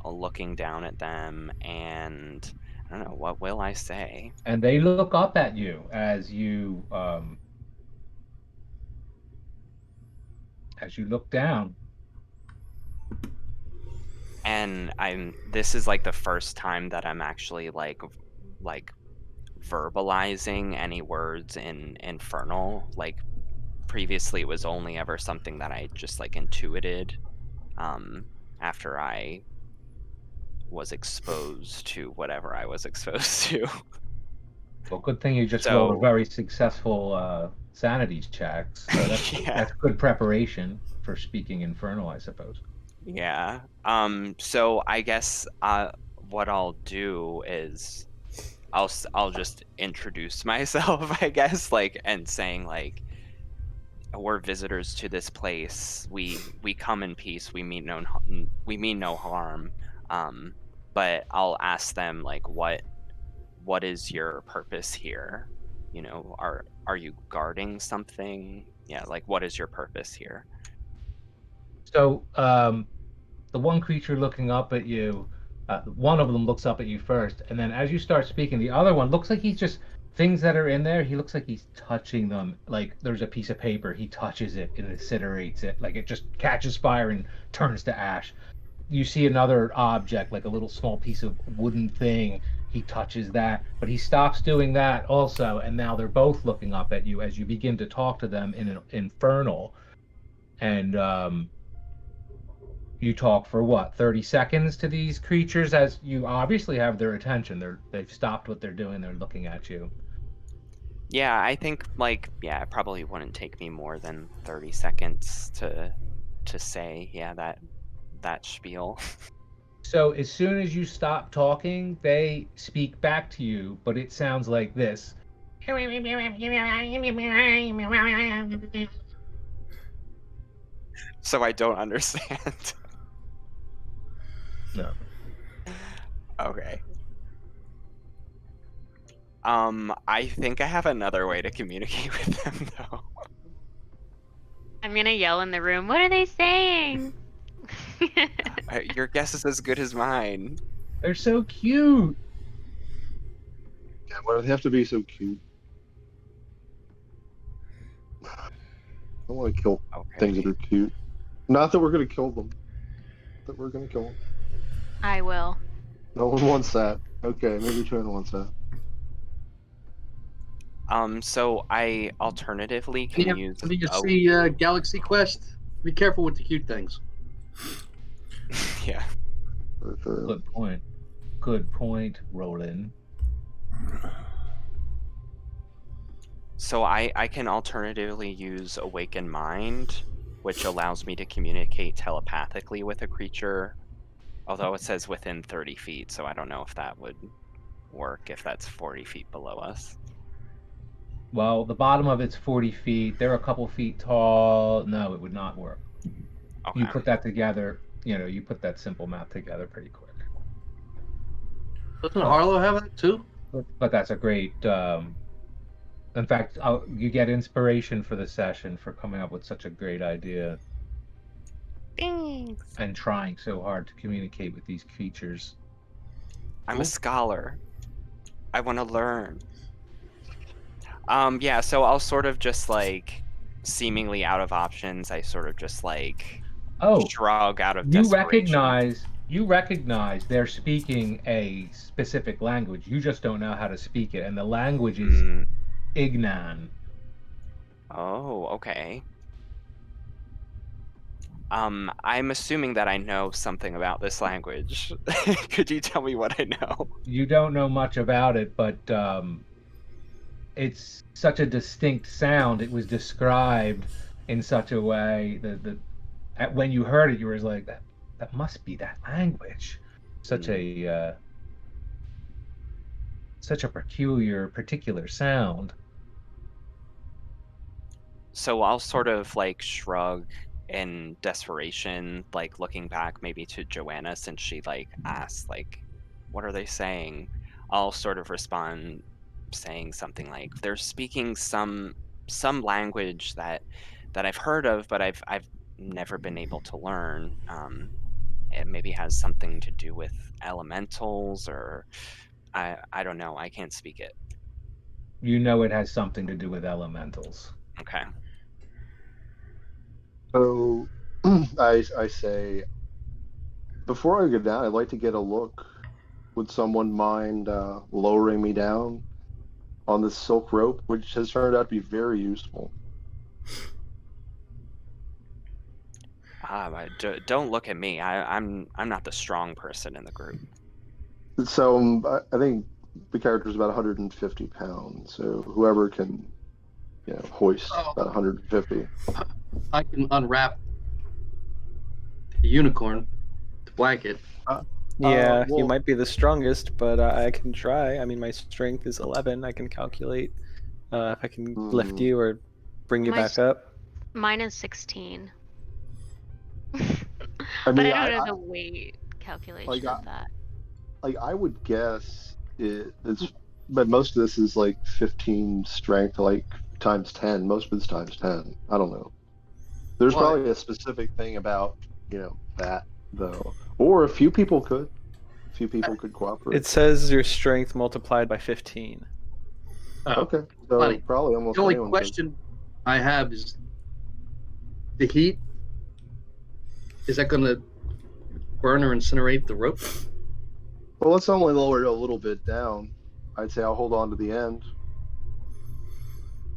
looking down at them, and I don't know, what will I say? And they look up at you as you look down. And this is like the first time that I'm actually like verbalizing any words in Infernal. Like previously it was only ever something that I just like intuited after I was exposed to whatever I was exposed to. Well, good thing you just So- rolled a very successful sanity check. So that's Yeah. that's good preparation for speaking Infernal, I suppose. Yeah. So I guess what I'll do is I'll just introduce myself, I guess, like, and saying like, we're visitors to this place. We come in peace. We mean no harm. But I'll ask them like, what is your purpose here? You know, are you guarding something? Yeah, like what is your purpose here? So the one creature looking up at you, one of them looks up at you first, and then as you start speaking, the other one looks like he's just things that are in there. He looks like he's touching them. Like there's a piece of paper, he touches it and incinerates it. Like it just catches fire and turns to ash. You see another object, like a little small piece of wooden thing. He touches that, but he stops doing that also, and now they're both looking up at you as you begin to talk to them in an Infernal. And you talk for what, 30 seconds to these creatures as you obviously have their attention. They've stopped what they're doing. They're looking at you. Yeah, I think like, yeah, it probably wouldn't take me more than 30 seconds to say, yeah, that spiel. So as soon as you stop talking, they speak back to you, but it sounds like this. So I don't understand. No. Okay. I think I have another way to communicate with them though. I'm gonna yell in the room. What are they saying? Your guess is as good as mine. They're so cute. Yeah, why do they have to be so cute? I don't want to kill things that Okay. are cute. Not that we're gonna kill them. That we're gonna kill them. I will. No one wants that. Okay, maybe Trina wants that. So I alternatively can use. When you Oh, see Galaxy Quest, be careful with the cute things. yeah. Good point. Good point, Roland. So I can alternatively use Awaken Mind, which allows me to communicate telepathically with a creature. Although it says within 30 feet, so I don't know if that would work if that's 40 feet below us. Well, the bottom of it's 40 feet. They're a couple feet tall. No, it would not work. Okay. You put that together, you put that simple math together pretty quick. Doesn't Harlow have that too? But that's a great. In fact, you get inspiration for the session for coming up with such a great idea Thanks. and trying so hard to communicate with these creatures. I'm a scholar. I want to learn. Yeah, so I'll sort of just like, seemingly out of options, I sort of just like shrug out of desperation. You recognize they're speaking a specific language. You just don't know how to speak it, and the language is Ignan. Oh, okay. I'm assuming that I know something about this language. Could you tell me what I know? You don't know much about it, but it's such a distinct sound. It was described in such a way that when you heard it, you were like, that must be that language. Such a particular sound. So I'll sort of like shrug in desperation, like looking back maybe to Joanna since she like asked like, what are they saying? I'll sort of respond saying something like, they're speaking some language that I've heard of, but I've never been able to learn. It maybe has something to do with elementals, or I don't know. I can't speak it. You know it has something to do with elementals. Okay. So I say, before I go down, I'd like to get a look. Would someone mind lowering me down on this silk rope, which has turned out to be very useful? Don't look at me. I'm not the strong person in the group. So I think the character's about 150 pounds. So whoever can, hoist about 150. I can unwrap the unicorn, the blanket. Yeah, well- you might be the strongest, but I can try. I mean, my strength is 11. I can calculate if I can lift you or bring you back up. Mine is 16. I mean, but I don't know the weight calculation of that. Like I would guess but most of this is like 15 strength, like times 10. Most of it's times 10. I don't know. There's probably a specific thing about that though, or a few people could cooperate. It says your strength multiplied by 15. Okay, so probably almost. The only question I have is the heat. Is that going to burn or incinerate the rope? Well, let's only lower it a little bit down. I'd say I'll hold on to the end.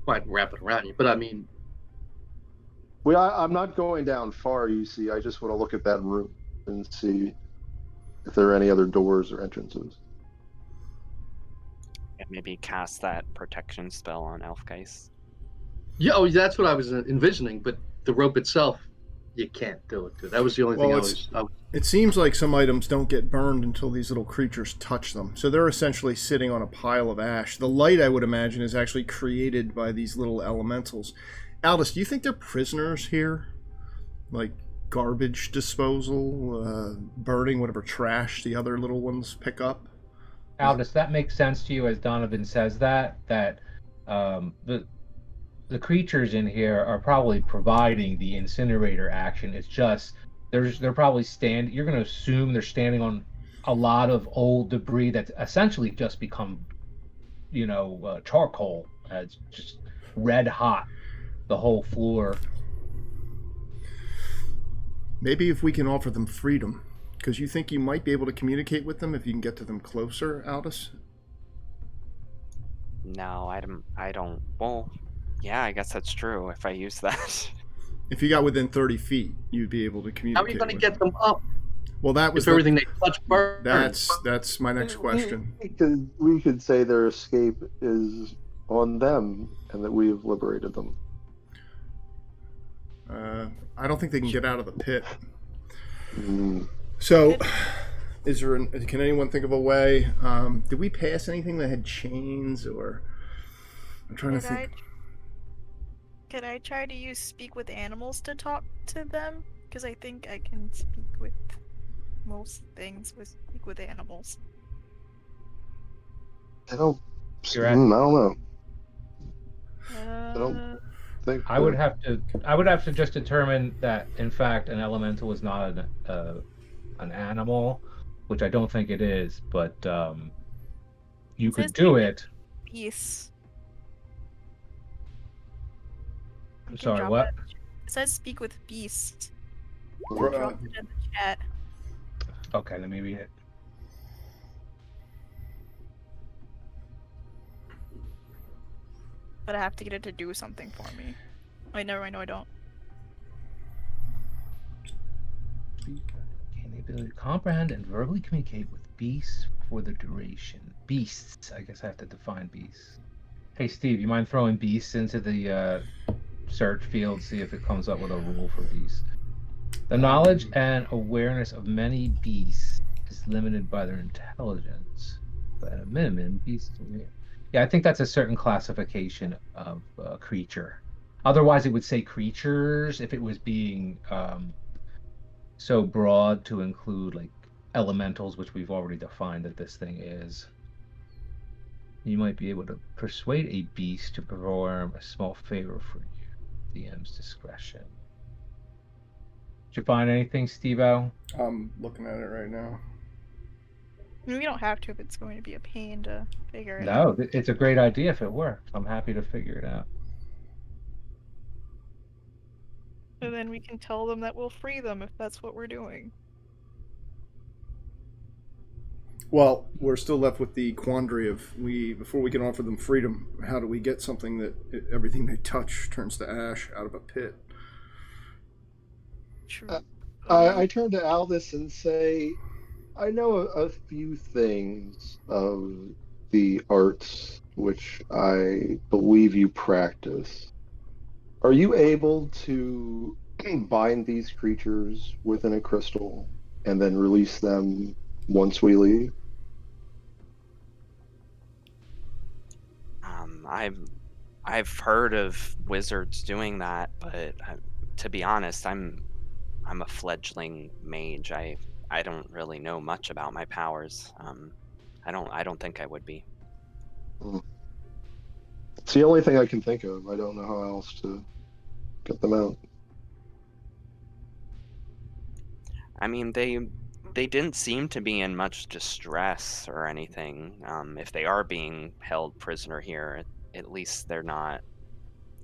Well, I'd wrap it around you, but I mean... I'm not going down far, you see. I just want to look at that room and see if there are any other doors or entrances. And maybe cast that protection spell on Elfgeist. Yeah, that's what I was envisioning, but the rope itself you can't do it, dude. That was the only Well, thing I was. It seems like some items don't get burned until these little creatures touch them. So they're essentially sitting on a pile of ash. The light, I would imagine, is actually created by these little elementals. Aldous, do you think they're prisoners here? Like garbage disposal, burning whatever trash the other little ones pick up? Aldous, that makes sense to you as Donovan says that the creatures in here are probably providing the incinerator action. It's just they're probably you're going to assume they're standing on a lot of old debris that's essentially just become, charcoal. It's just red hot, the whole floor. Maybe if we can offer them freedom, because you think you might be able to communicate with them if you can get to them closer, Aldous? No, I don't. Well, yeah, I guess that's true. If I use that. If you got within 30 feet, you'd be able to How communicate. are you going to with get them up? Well, that was If everything they touch burns. That's my next question. We could say their escape is on them, and that we have liberated them. I don't think they can get out of the pit. Mm. So, can anyone think of a way? Did we pass anything that had chains, or I'm trying to think. Could I try to use speak with animals to talk to them? Because I think I can speak with most things speak with animals. I don't. You're at- I don't know. I don't think. I would have to just determine that in fact an elemental is not an animal, which I don't think it is, but you could do it. Peace. I'm sorry, what? It says speak with beast. Or, Drop it in the chat. Okay, let me read it. But I have to get it to do something for me. Wait, never mind, no I don't. Gain the ability to comprehend and verbally communicate with beasts for the duration. Beasts. I guess I have to define beasts. Hey, Steve, you mind throwing beasts into the search field, see if it comes up with a rule for beasts? The knowledge and awareness of many beasts is limited by their intelligence. But at a minimum, beasts... Yeah, I think that's a certain classification of creature. Otherwise, it would say creatures if it was being so broad to include like elementals, which we've already defined that this thing is. You might be able to persuade a beast to perform a small favor for you. DM's discretion. Did you find anything, Steve-O? I'm looking at it right now. I mean, we don't have to if it's going to be a pain to figure it No, out. it's a great idea if it works. I'm happy to figure it out. And then we can tell them that we'll free them if that's what we're doing. Well, we're still left with the quandary of before we can offer them freedom, how do we get something that everything they touch turns to ash out of a pit? True. I turn to Aldous and say, I know a few things of the arts which I believe you practice. Are you able to bind these creatures within a crystal and then release them once we leave? I've heard of wizards doing that, but to be honest, I'm a fledgling mage. I don't really know much about my powers. I don't think I would be. It's the only thing I can think of. I don't know how else to get them out. I mean, they didn't seem to be in much distress or anything. If they are being held prisoner here, at least they're not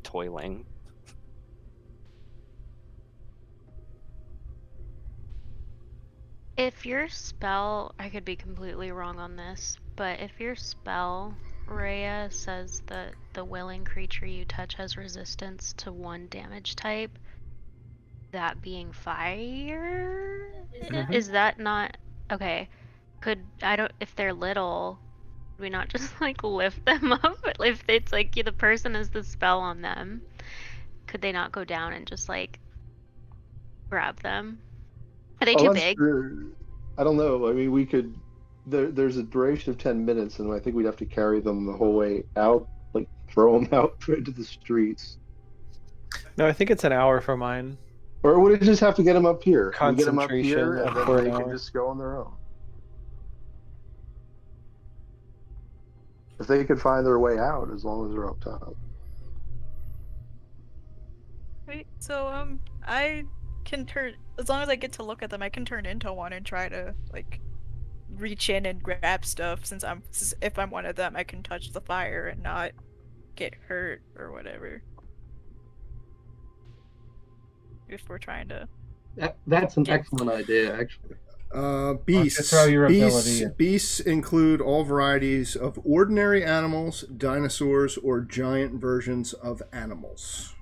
toiling. If your spell, I could be completely wrong on this, but if your spell, Rhea, says that the willing creature you touch has resistance to one damage type, that being fire, is that not okay? If they're little, could we not just like lift them up? If it's like the person has the spell on them, could they not go down and just like grab them. Are they Oh, too that's big? true. I don't know. I mean, we could. There's a duration of 10 minutes, and I think we'd have to carry them the whole way out, like throw them out into the streets. No, I think it's an hour for mine. Or would it just have to get them up here? We get them up Concentration here, and then for an they can hour. just go on their own. If they could find their way out, as long as they're up top. Wait, so I can turn, as long as I get to look at them, I can turn into one and try to like reach in and grab stuff. Since if I'm one of them, I can touch the fire and not get hurt or whatever. If we're trying to. That's an Yes. excellent idea, actually. Beasts. throw your Beasts. ability. Beasts include all varieties of ordinary animals, dinosaurs, or giant versions of animals.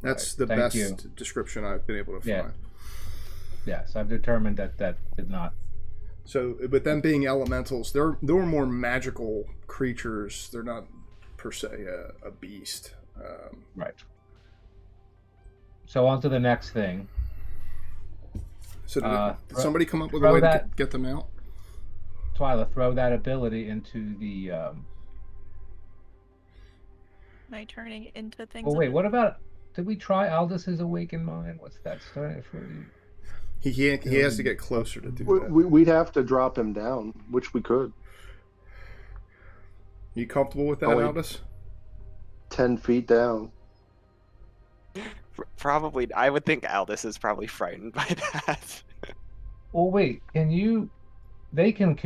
That's Right, the thank best you. description I've been able to Yeah. find. Yes, I've determined that did not. So, with them being elementals, they're more magical creatures. They're not per se a beast. Right. So on to the next thing. So, did somebody come up with a throw way to that- get them out? Twyla, throw that ability into the. Am I turning into things? Well, in wait. the- What about? Did we try Aldous' Awakened Mind? What's that starting for you? He has to get closer to do that. We'd have to drop him down, which we could. You comfortable with that, Oh, wait. Aldous? 10 feet down. Probably, I would think Aldous is probably frightened by that. Well, wait. Can you? They can.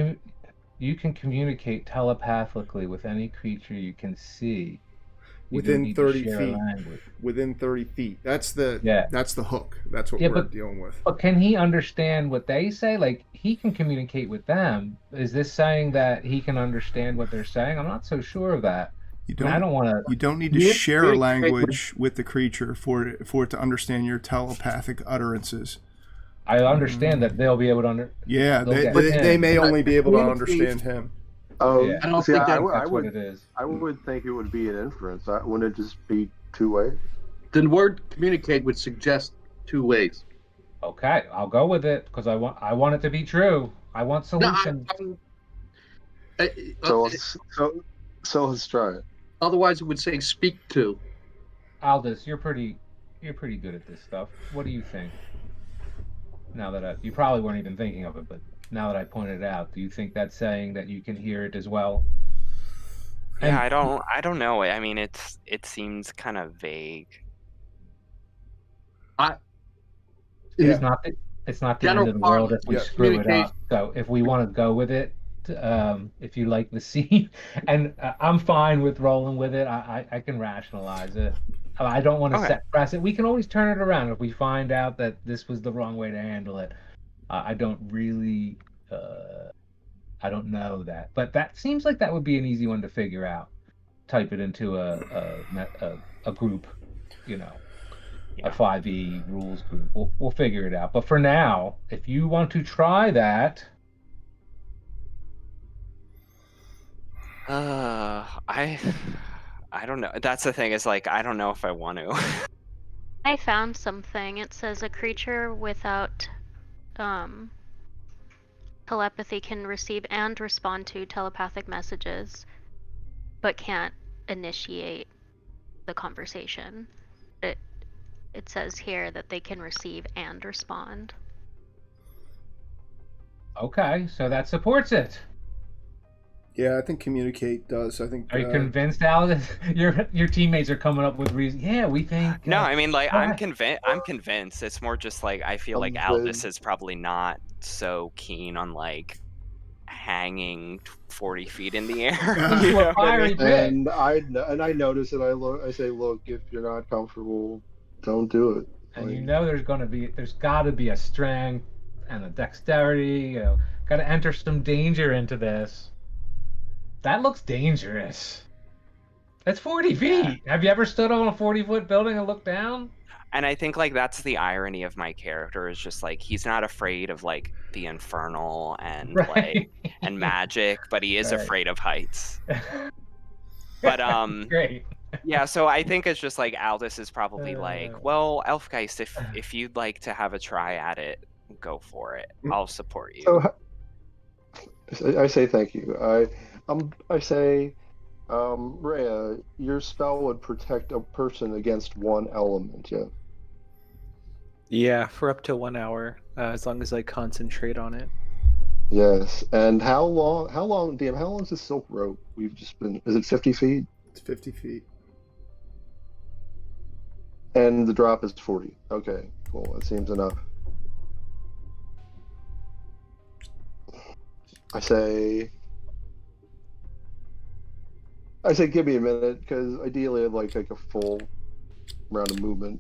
You can communicate telepathically with any creature you can see. You don't Within need to 30 share feet. language. Within 30 feet. That's the hook. That's what Yeah, we're but- dealing with. But can he understand what they say? Like, he can communicate with them. Is this saying that he can understand what they're saying? I'm not so sure of that. You And I don't want to. You don't need to Yeah, share yeah, language with the creature for it to understand your telepathic utterances. I understand that they'll be able to Yeah, They'll they, get they, him. they may only be able to Communicate- understand him. Oh, Yeah. I don't see, think that- I That's what would, it is. I would think it would be an inference. Wouldn't it just be two-way? The word communicate would suggest two ways. Okay, I'll go with it because I want it to be true. I want No, solutions. So let's try it. Otherwise, it would say speak to. Aldous, you're pretty good at this stuff. What do you think? Now that you probably weren't even thinking of it, but now that I pointed it out, do you think that's saying that you can hear it as well? And- Yeah, I don't know. I mean, it seems kind of vague. It's not the end of the world if we yeah, screw it up. So if we want to go with it, if you like the scene, and I'm fine with rolling with it. I can rationalize it. I don't want to Okay. set precedent. We can always turn it around if we find out that this was the wrong way to handle it. I don't really, I don't know that, but that seems like that would be an easy one to figure out. Type it into a group, you know. A 5e rules group. We'll figure it out. But for now, if you want to try that, I don't know. That's the thing, is like, I don't know if I want to. I found something. It says a creature without telepathy can receive and respond to telepathic messages, but can't initiate the conversation. It says here that they can receive and respond. okay, so that supports it. Yeah, I think communicate does. I think. Are you convinced, Alice? Your teammates are coming up with reasons. Yeah, we think. No, I mean, like, I'm Alright. convinced. I'm convinced. It's more just like, I feel like I'm Aldous good. is probably not so keen on like hanging 40 feet in the air. You know Well, what I fiery mean? bit. And I notice it. I say, look, if you're not comfortable, don't do it. And you Like, know there's got to be a strength and a dexterity. You know, got to enter some danger into this. That looks dangerous. That's 40 feet. Have you ever stood on a 40-foot building and looked down? And I think like that's the irony of my character, is just like, he's not afraid of like the infernal and like Right. and magic, but he is Right. afraid of heights. But Great. Yeah, so I think it's just like Aldous is probably like, well, Elfgeist, if you'd like to have a try at it, go for it. I'll support you. So I say thank you. I say, Rhea, your spell would protect a person against one element. Yeah. Yeah, for up to 1 hour, as long as I concentrate on it. Yes. And how long? Damn, how long is this silk rope? We've just been. Is it 50 feet? It's 50 feet. And the drop is 40. Okay, cool. That seems enough. I say, give me a minute, because ideally I'd like to take a full round of movement,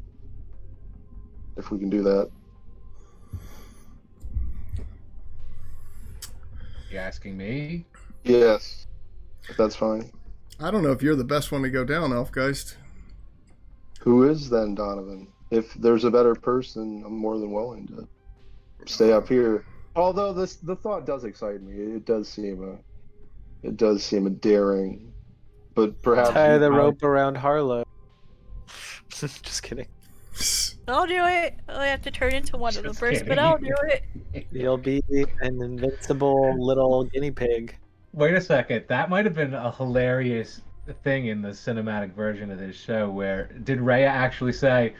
if we can do that. You asking me? Yes, if that's fine. I don't know if you're the best one to go down, Elfgeist. Who is then Donovan? If there's a better person, I'm more than willing to stay up here. Although the thought does excite me. It does seem a daring, but perhaps Tie the rope around Harlow. Just kidding. I'll do it. I have to turn into one of them Just first, but kidding. I'll do it. You'll be an invincible little guinea pig. Wait a second. That might have been a hilarious thing in the cinematic version of this show. Where did Rhea actually say,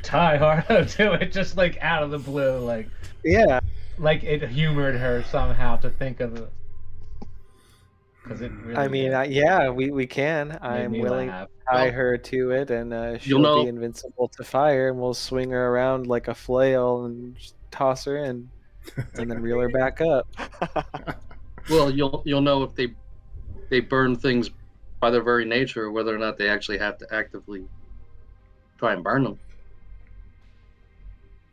"Tie Harlow to it," just like out of the blue, like Yeah. like it humored her somehow to think of it. Because it really. I mean, did. yeah, we can. Made I'm me willing laugh. to tie Well, her to it, and she'll know- be invincible to fire, and we'll swing her around like a flail and just toss her in, and then reel her back up. Well, you'll know if they burn things by their very nature, whether or not they actually have to actively try and burn them.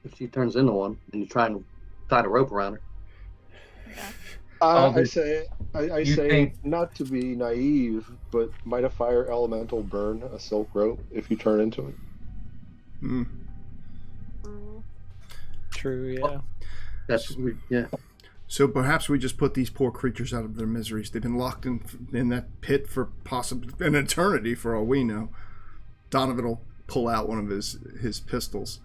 If she turns into one, and you try and tie the rope around her. I say, You think- not to be naive, but might a fire elemental burn a silk rope if you turn into it? Hmm. True, yeah. Yeah. So perhaps we just put these poor creatures out of their miseries. They've been locked in that pit for possibly an eternity, for all we know. Donovan will pull out one of his pistols.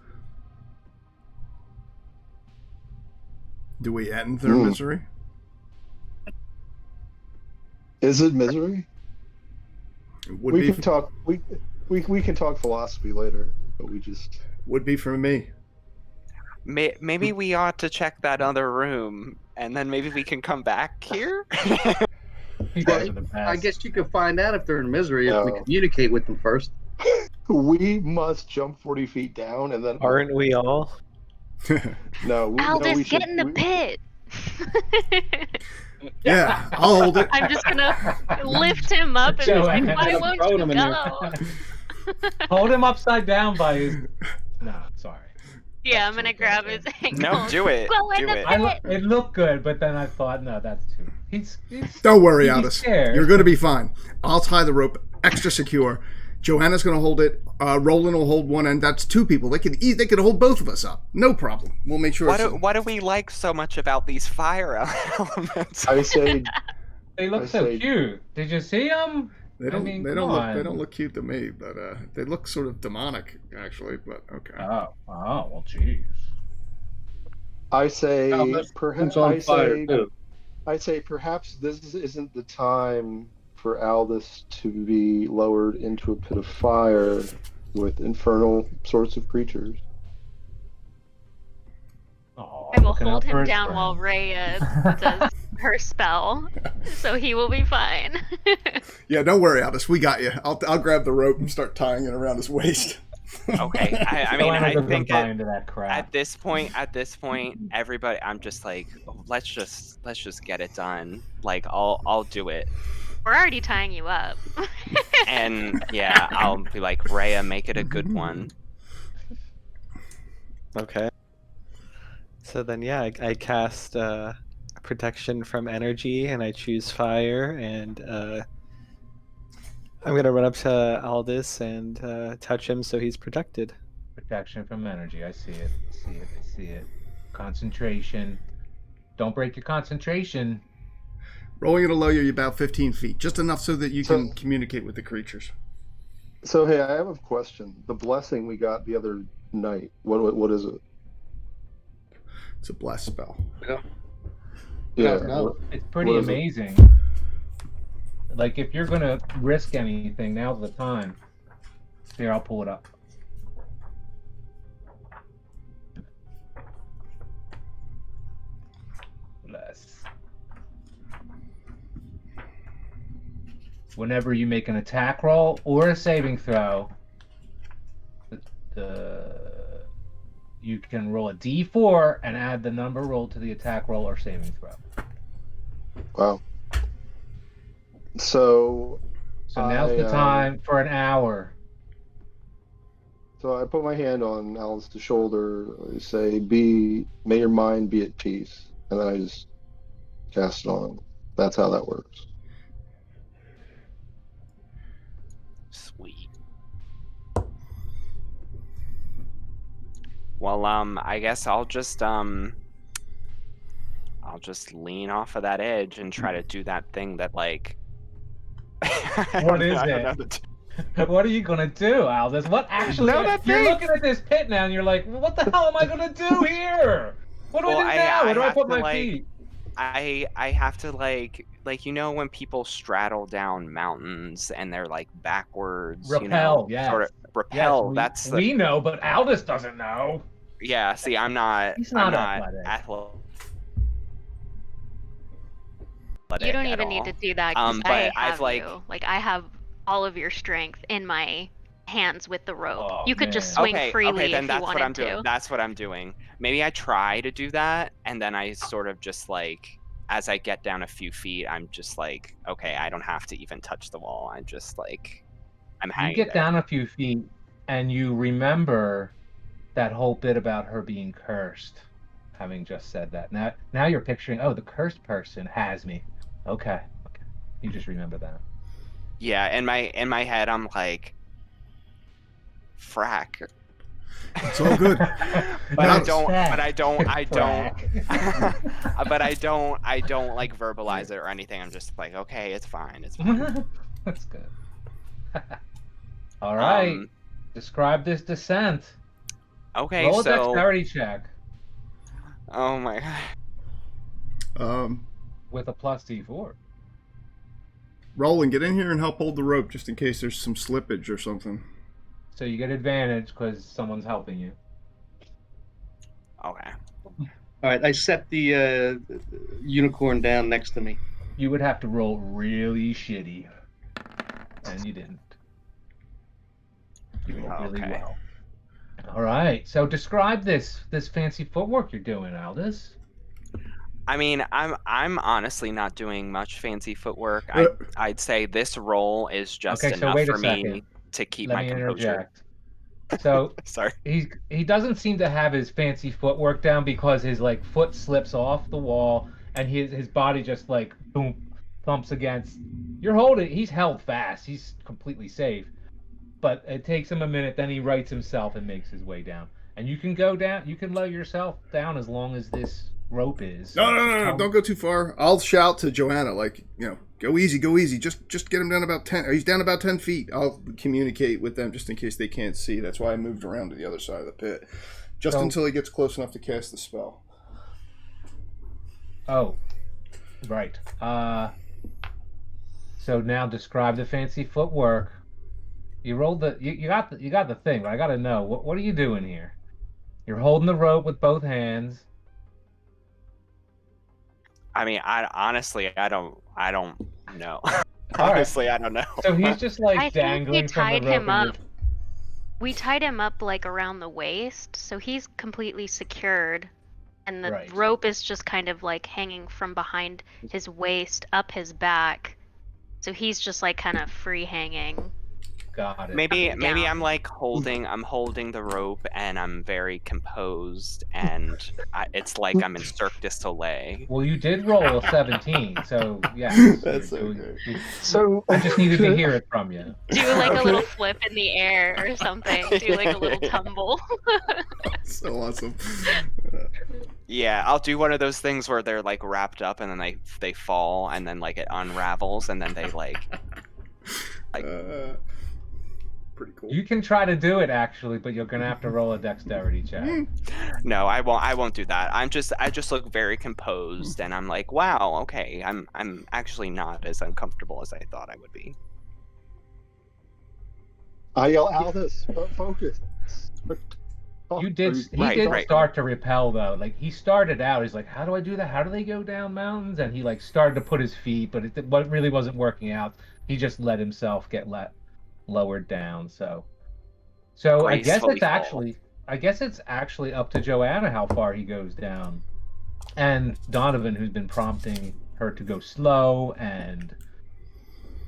Do we end their misery? Is it misery? It would We be. can talk. We can talk philosophy later, but we just. Would be for me. Maybe we ought to check that other room, and then maybe we can come back here. You guys are the best. I guess you can find out if they're in misery if we No. communicate with them first. We must jump 40 feet down and then. Aren't we all? No, we, Aldous, no, we get should, in the we- pit. Yeah, I'll hold it. I'm just gonna lift him up and be like, Joanne, why I'm won't throwing you him in go? Hold him upside down by his. No, sorry. Yeah, I'm gonna grab his ankle. No, do it. Go in Do the it. pit. It looked good, but then I thought, no, that's too. He's Don't worry, he's Aldous. scared. You're going to be fine. I'll tie the rope extra secure. Joanna's going to hold it. Roland will hold one end. That's two people. They could hold both of us up. No problem. We'll make sure. What do we like so much about these fire elements? I say They look I so say- cute. Did you see them? They don't. I mean, they come don't look. on. They don't look cute to me, but they look sort of demonic, actually. But okay. Oh, well, jeez. I say Aldous perhaps is on fire too. I say perhaps this isn't the time for Aldous to be lowered into a pit of fire with infernal sorts of creatures. Oh, I will looking out hold for him his down friend. while Rhea does her spell, so he will be fine. Yeah, don't worry, Aldous. We got you. I'll grab the rope and start tying it around his waist. Okay, I mean, Joanna I doesn't think buy into that crap. at this point, everybody, I'm just like, let's just get it done. Like, I'll do it, We're already tying you up. and yeah, I'll be like, Rhea, make it a good one. Okay. So then, yeah, I cast protection from energy, and I choose fire, and I'm gonna run up to Aldous and touch him so he's protected. Protection from energy. I see it. I see it. Concentration. Don't break your concentration. Rolling it allow you about 15 feet, just enough so that you So- can communicate with the creatures. So hey, I have a question. The blessing we got the other night. What is it? It's a bless spell. Yeah. No. It's pretty What is it? amazing. Like, if you're gonna risk anything, now's the time. Here, I'll pull it up. Bless. Whenever you make an attack roll or a saving throw, you can roll a d4 and add the number rolled to the attack roll or saving throw. Wow. So now's the I, time for an hour. So I put my hand on Alice's shoulder. I say, may your mind be at peace," and then I just cast it on him. That's how that works. Sweet. Well, I guess I'll just lean off of that edge and try to do that thing that, like. What is it? What are you gonna do, Aldous? What actually? No, that you're thing! looking at this pit now, and you're like, "What the hell am I gonna do here? What do I do now? Where do I have put to, my feet?" I have to like when people straddle down mountains and they're like backwards, Rappel, yes. sort of rappel. Yes, we know, but Aldous doesn't know. Yeah, see, I'm not. He's not I'm athletic. You don't even need to do that because but I I've, have you. Like, I have all of your strength in my hands with the rope. Oh, you could just man. swing freely okay, then if that's you what wanted I'm doing. to. That's what I'm doing. Maybe I try to do that, and then I sort of just like, as I get down a few feet, I'm just like, okay, I don't have to even touch the wall. I'm just like, I'm hanging. You get there. down a few feet, and you remember that whole bit about her being cursed, having just said that. Now you're picturing, oh, the cursed person has me. Okay. You just remember that. Yeah, in my head, I'm like, frack. It's all good. But I That's don't. fact. But I don't. Frack. But I don't like verbalize it or anything. I'm just like, okay, it's fine. It's fine. That's good. All right. Describe this descent. Okay, Roll a so. dexterity check Oh my god. with a plus d4. Roland, get in here and help hold the rope just in case there's some slippage or something. So you get advantage because someone's helping you. Okay. All right, I set the unicorn down next to me. You would have to roll really shitty, and you didn't. You rolled really Okay. well. All right. So describe this fancy footwork you're doing, Aldous. I mean, I'm honestly not doing much fancy footwork. Uh, I'd say this roll is just Okay, so enough wait a for me second. to keep Let my me composure. interject. So Sorry. he doesn't seem to have his fancy footwork down because his like foot slips off the wall and his body just like boom thumps against. He's held fast. He's completely safe. But it takes him a minute, then he rights himself and makes his way down. And you can go down, you can lower yourself down as long as this rope is. No, don't go too far. I'll shout to Joanna, like, go easy. Just get him down about 10. He's down about 10 feet. I'll communicate with them just in case they can't see. That's why I moved around to the other side of the pit. Just until he gets close enough to cast the spell. Oh, right. So now describe the fancy footwork. You rolled you got the thing, but I got to know what are you doing here? You're holding the rope with both hands. I mean, honestly, I don't know. All Honestly, I don't know. So he's just like I think dangling we from tied the rope. him up. We tied him up like around the waist, so he's completely secured, and the Right. rope is just kind of like hanging from behind his waist up his back. So he's just like kind of free hanging. Got it. Maybe Coming maybe I'm down. like holding the rope and I'm very composed and it's like I'm in Cirque du Soleil. Well, you did roll a 17, so yes, That's so great. So I just needed to hear it from you. Do like a Okay. little flip in the air or something. Do like a little tumble. So awesome. Yeah, I'll do one of those things where they're like wrapped up and then they fall and then like it unravels and then they like Pretty cool. You can try to do it actually, but you're gonna have to roll a dexterity check. no, I won't do that. I just look very composed and I'm like, wow, okay, I'm actually not as uncomfortable as I thought I would be. I yell, Aldous, focus. You did. He Right, did right. start to repel though. Like he started out, he's like, "How do I do that? How do they go down mountains?" And he like started to put his feet, but it really wasn't working out. He just let himself get lowered down. So Gracefully fall. I guess it's actually up to Joanna how far he goes down, and Donovan, who's been prompting her to go slow and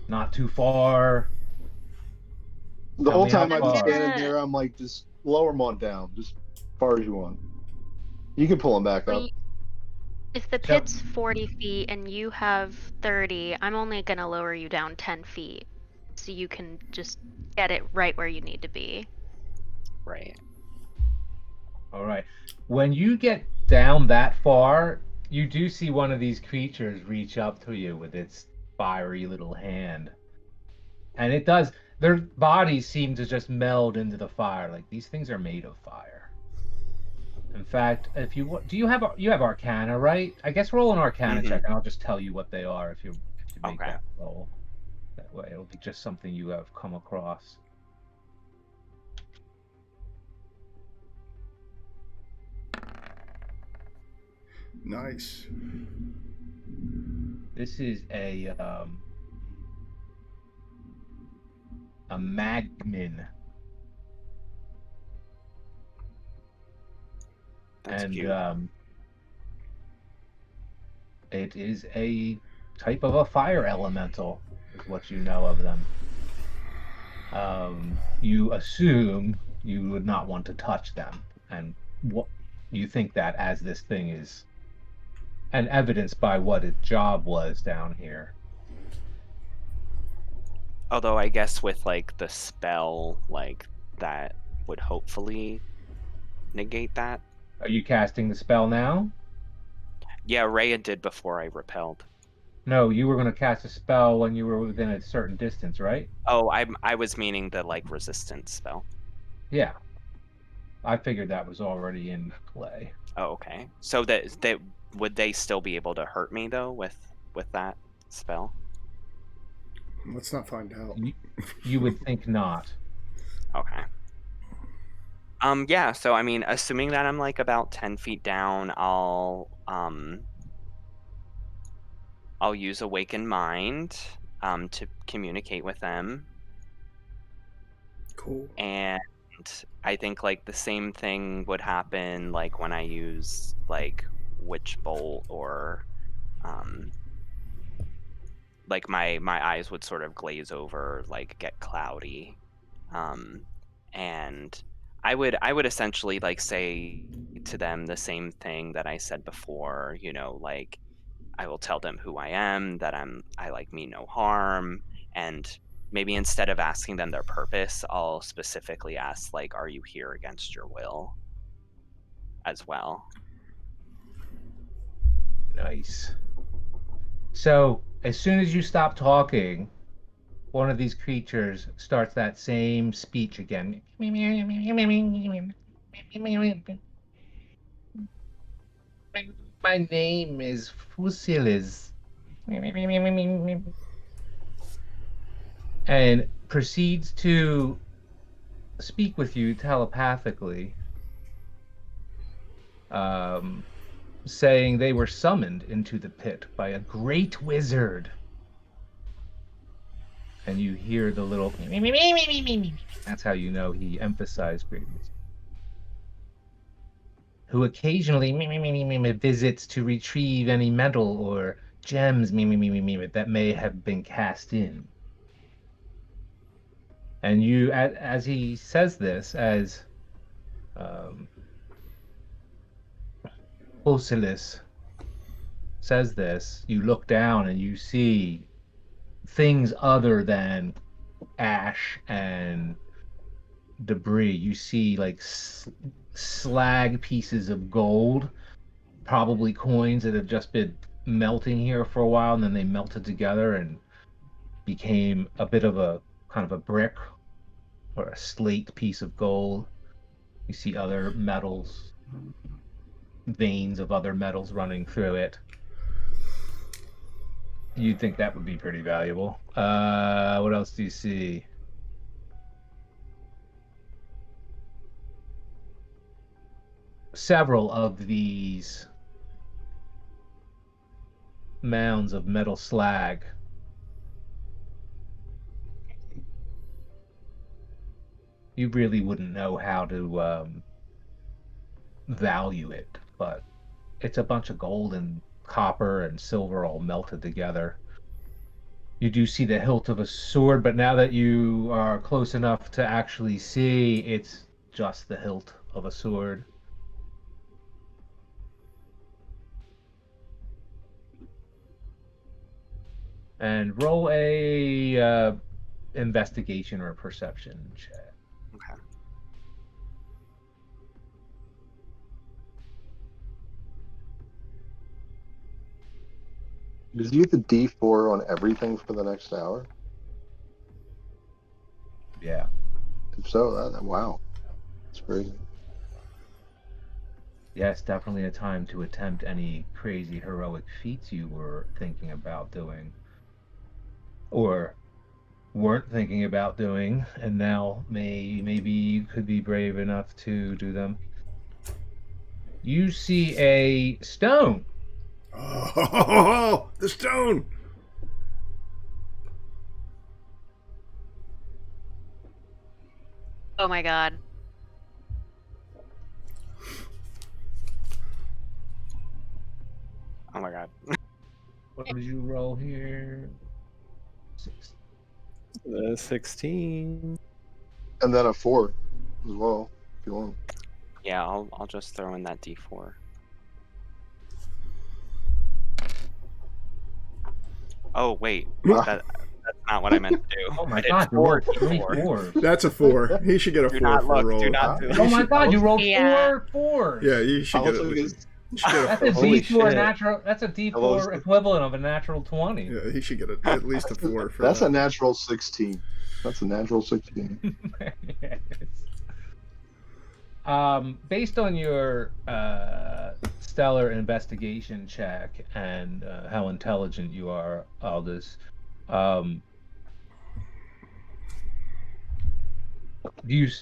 not too far. The Tell whole me how time I'm far. standing there, I'm like, just lower him on down, just as far as you want. You can pull him back up. If the pit's 40 feet and you have 30, I'm only gonna lower you down 10 feet. So you can just get it right where you need to be. Right. All right. When you get down that far, you do see one of these creatures reach up to you with its fiery little hand. And it does, their bodies seem to just meld into the fire. Like these things are made of fire. In fact, if you you have Arcana, right? I guess roll an Arcana check, and I'll just tell you what they are if you make Okay. that roll. That way, it'll be just something you have come across. Nice. This is a magmin. That's And cute. it is a type of a fire elemental, is what you know of them. You assume you would not want to touch them, and what you think that as this thing is, and evidenced by what its job was down here. Although I guess with like the spell, like that would hopefully negate that. Are you casting the spell now? Yeah, Rhea did before I repelled. No, you were going to cast a spell when you were within a certain distance, right? Oh, I was meaning the like resistance spell. Yeah. I figured that was already in play. Oh, okay. So that would they still be able to hurt me though with that spell? Let's not find out. You would think not. Okay. Yeah, so I mean, assuming that I'm like about 10 feet down, I'll use Awaken Mind to communicate with them. Cool. And I think like the same thing would happen like when I use like Witch Bolt or like my eyes would sort of glaze over, like get cloudy. And I would essentially like say to them the same thing that I said before, you know, like I will tell them who I am, that I like mean no harm, and maybe instead of asking them their purpose, I'll specifically ask like, are you here against your will as well? Nice. So, as soon as you stop talking, one of these creatures starts that same speech again. My name is Fusilis. And proceeds to speak with you telepathically, saying they were summoned into the pit by a great wizard. And you hear the little. That's how you know he emphasized great wizard. Who occasionally visits to retrieve any metal or gems that may have been cast in. And you, as he says this, as um, Osilis says this, you look down and you see things other than ash and debris. You see like slag pieces of gold, probably coins that have just been melting here for a while, and then they melted together and became a bit of a kind of a brick or a slate piece of gold. You see other metals, veins of other metals running through it. You'd think that would be pretty valuable. What else do you see? Several of these mounds of metal slag. You really wouldn't know how to value it, but it's a bunch of gold and copper and silver all melted together. You do see the hilt of a sword, but now that you are close enough to actually see, it's just the hilt of a sword. And roll a investigation or perception check. Okay. Does he get the D4 on everything for the next hour? Yeah. If so, wow, that's crazy. Yes, definitely a time to attempt any crazy heroic feats you were thinking about doing. Or weren't thinking about doing, and now maybe you could be brave enough to do them. You see a stone. Oh, the stone! Oh my god. Oh my god. What did you roll here? 16. And then a 4 as well, if you want. Yeah, I'll just throw in that D4. Oh wait, that's not what I meant to do. Oh my I did god, you 4 rolled three D4. fours. That's a 4. He should get a Do 4 not for a look. roll. Do not do. Oh my god, you rolled Yeah. 4 fours. Yeah, you should get Also, it. is- You should get That's a a Holy D4 shit. natural. That's a Hello, D4 equivalent of a natural 20. Yeah, he should get at least a 4 for That's that. a natural 16. That's a natural 16. Yes. Based on your stellar investigation check and how intelligent you are, Aldous, do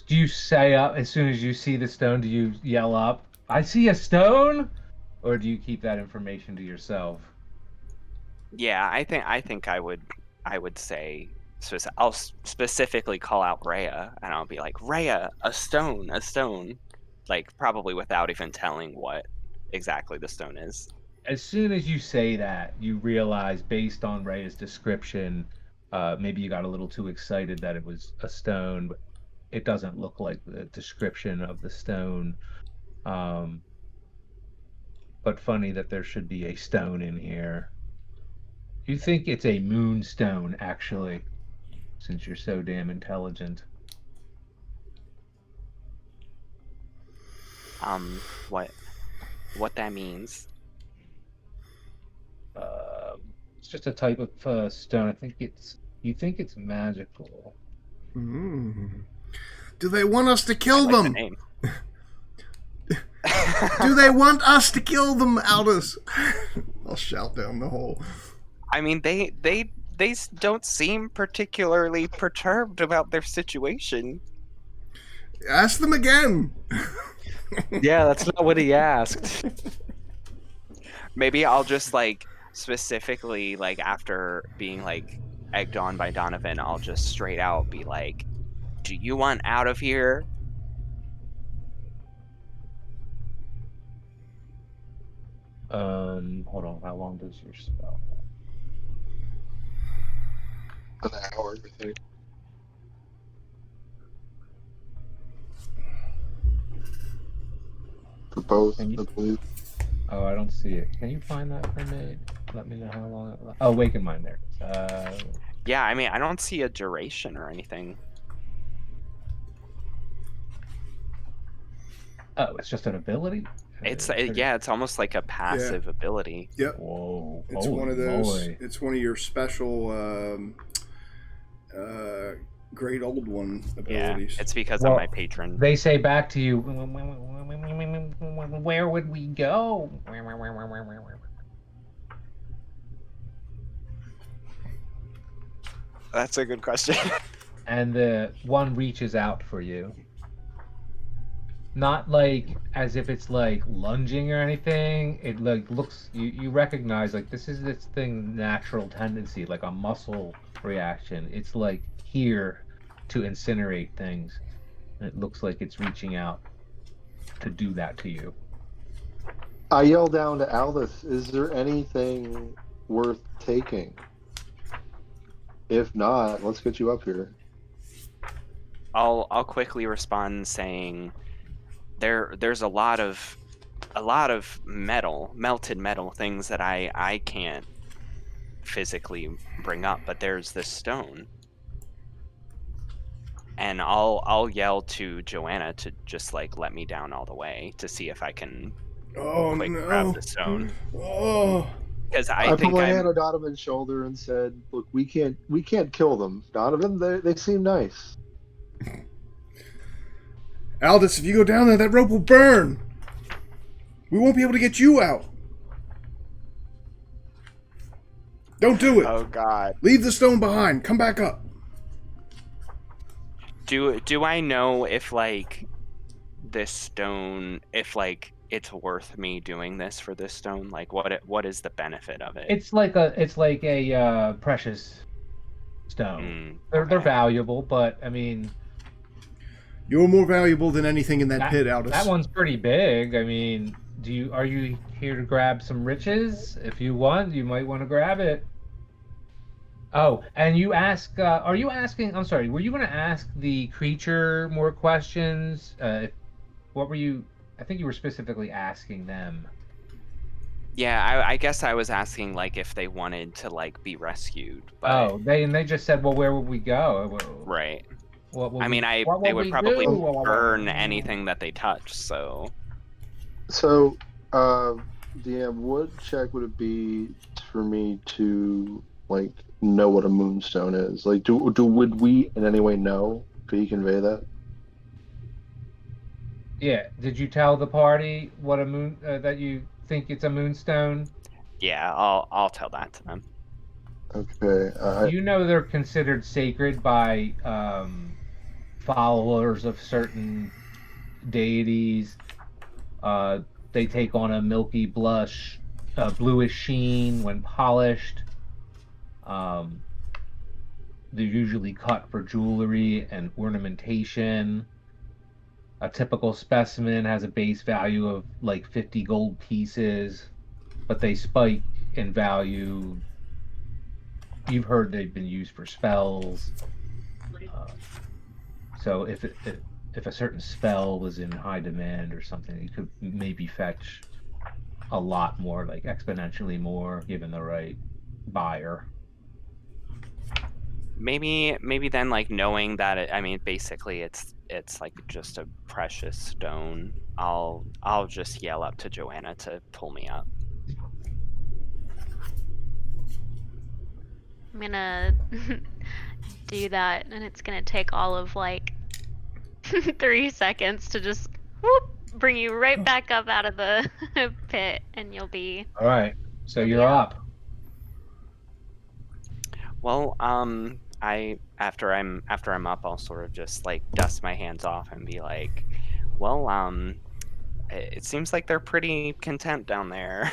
you say up as soon as you see the stone? Do you yell up, "I see a stone," or do you keep that information to yourself? Yeah, I think I would say. I'll specifically call out Rhea, and I'll be like, Rhea, a stone, like probably without even telling what exactly the stone is. As soon as you say that, you realize, based on Rhea's description, maybe you got a little too excited that it was a stone, but it doesn't look like the description of the stone. Um, but funny that there should be a stone in here. You think it's a moonstone, actually, since you're so damn intelligent. What that means? It's just a type of stone. You think it's magical. Mm. Do they want us to kill I like the them? name. Do they want us to kill them, Aldous? I'll shout down the hole. I mean, they don't seem particularly perturbed about their situation. Ask them again. Yeah, that's not what he asked. Maybe I'll just like specifically like after being like egged on by Donovan, I'll just straight out be like, "Do you want out of here?" Hold on. How long does your spell? An hour, I think. for both, And I believe. Oh, I don't see it. Can you find that for me? Let me know how long it lasts. Oh, Waken Mind there. Yeah, I mean, I don't see a duration or anything. Oh, it's just an ability? It's 30. yeah, it's almost like a passive ability. Yep. Whoa. It's holy one of those. moly. It's one of your special great old one Yeah, abilities. it's because Well, I'm my patron. They say back to you, where would we go? That's a good question. And the one reaches out for you. Not like as if it's like lunging or anything. It like looks you recognize like this is this thing natural tendency, like a muscle reaction. It's like here to incinerate things. And it looks like it's reaching out to do that to you. I yell down to Aldous, is there anything worth taking? If not, let's get you up here. I'll quickly respond saying there's a lot of metal, melted metal things that I can't physically bring up, but there's this stone. And I'll yell to Joanna to just like let me down all the way to see if I can grab the stone. Oh. Because I put my hand on Donovan's shoulder and said, "Look, we can't kill them, Donovan. They seem nice." Aldous, if you go down there, that rope will burn. We won't be able to get you out. Don't do it. Oh God. Leave the stone behind. Come back up. Do I know if like this stone, if like it's worth me doing this for this stone? Like what is the benefit of it? It's like a precious stone. They're valuable, but I mean, you're more valuable than anything in that pit, Aldous. That one's pretty big. I mean, are you here to grab some riches? If you want, you might want to grab it. Oh, and you ask, are you asking, I'm sorry, were you going to ask the creature more questions? What were you, I think you were specifically asking them. Yeah, I guess I was asking like if they wanted to like be rescued. But... they just said, well, where would we go? Right. They would probably burn anything that they touch, so... So, DM, what check would it be for me to, like, know what a moonstone is? Like, would we in any way know? Could you convey that? Yeah. Did you tell the party what that you think it's a moonstone? Yeah, I'll tell that to them. Okay. You know they're considered sacred by followers of certain deities. They take on a milky bluish sheen when polished. They're usually cut for jewelry and ornamentation. A typical specimen has a base value of like 50 gold pieces, but they spike in value. You've heard they've been used for spells. So if a certain spell was in high demand or something, you could maybe fetch a lot more, like exponentially more, given the right buyer. Maybe then like knowing that basically it's like just a precious stone. I'll just yell up to Joanna to pull me up. I'm gonna do that, and it's gonna take all of like 3 seconds to just whoop, bring you right back up out of the pit, and you'll be. All right, so you're up. Well, after I'm up, I'll sort of just like dust my hands off and be like, well, it seems like they're pretty content down there.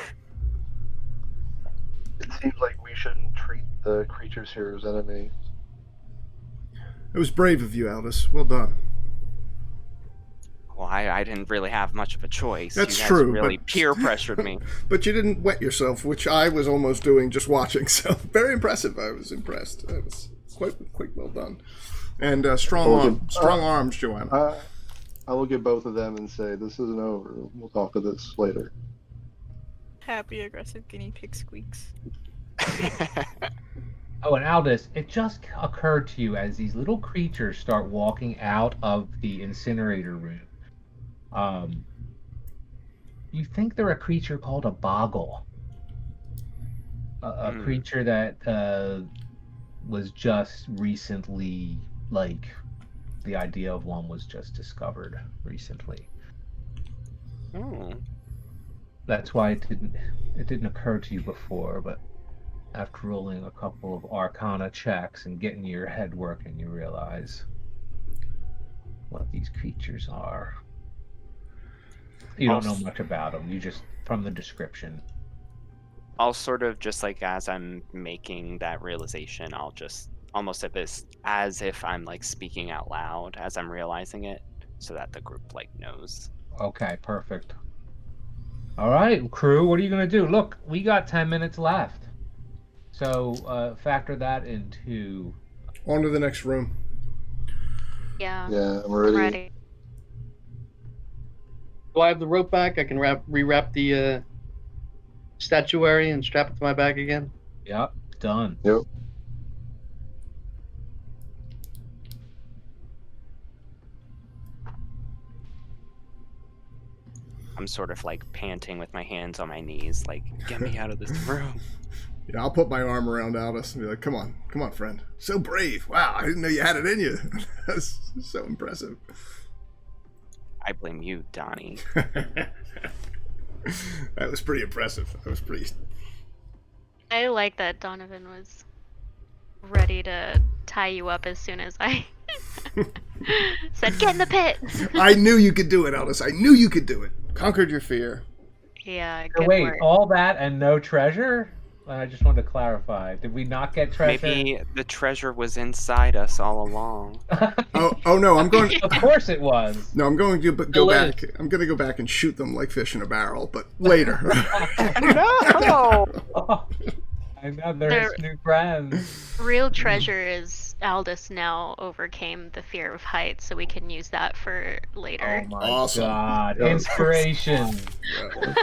It seems like we shouldn't treat the creatures here as enemies. It was brave of you, Aldous. Well done. Well, I didn't really have much of a choice. That's you guys true. Really but... peer pressured me. But you didn't wet yourself, which I was almost doing just watching. So very impressive. I was impressed. It was quite well done. And strong arms, Joanna. I look at both of them and say, "This isn't over. We'll talk of this later." Happy aggressive guinea pig squeaks. Oh, and Aldous, it just occurred to you as these little creatures start walking out of the incinerator room. You think they're a creature called a boggle. A creature that was just recently, like, the idea of one was just discovered recently. Oh. That's why it didn't occur to you before, but after rolling a couple of Arcana checks and getting your head working, you realize what these creatures are. You don't know much about them. You just, from the description. I'll sort of just like as I'm making that realization, I'll just almost as if I'm like speaking out loud as I'm realizing it, so that the group like knows. Okay, perfect. All right, crew, what are you gonna do? Look, we got 10 minutes left, so factor that into. On to the next room. Yeah. Yeah, I'm I'm ready. ready. Do I have the rope back? I can rewrap the statuary and strap it to my back again. Yep, done. Yep. I'm sort of like panting with my hands on my knees, like, get me out of this room. Yeah, I'll put my arm around Aldous and be like, come on, friend. So brave. Wow, I didn't know you had it in you. That's so impressive. I blame you, Donnie. That was pretty impressive. I was pleased. I like that Donovan was ready to tie you up as soon as I said, get in the pit. I knew you could do it, Aldous. I knew you could do it. Conquered your fear. Yeah, So good wait, work. all that and no treasure? I just wanted to clarify. Did we not get treasure? Maybe the treasure was inside us all along. Oh no, I'm going. Of course it was. No, I'm going to go back. I'm going to go back and shoot them like fish in a barrel, but later. No! Oh, I know they're his new friends. Real treasure is Aldous now overcame the fear of heights, so we can use that for later. Oh my Awesome. god. Yeah. Inspiration. Yeah.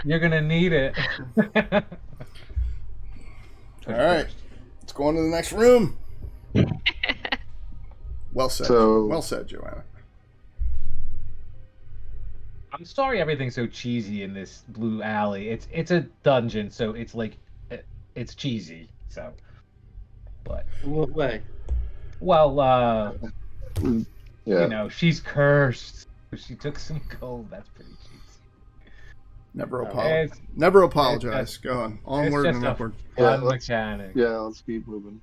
You're going to need it. All right, let's go on to the next room. Well said. So- Well said, Joanna. I'm sorry everything's so cheesy in this blue alley. It's a dungeon, so it's like it's cheesy. So, but In what way? well, Yeah. you know, she's cursed. She took some gold. That's pretty cheesy. Never It's- Never apologize. Go on. Onward it's and just upward. a fun let's- mechanic. Yeah, let's keep moving.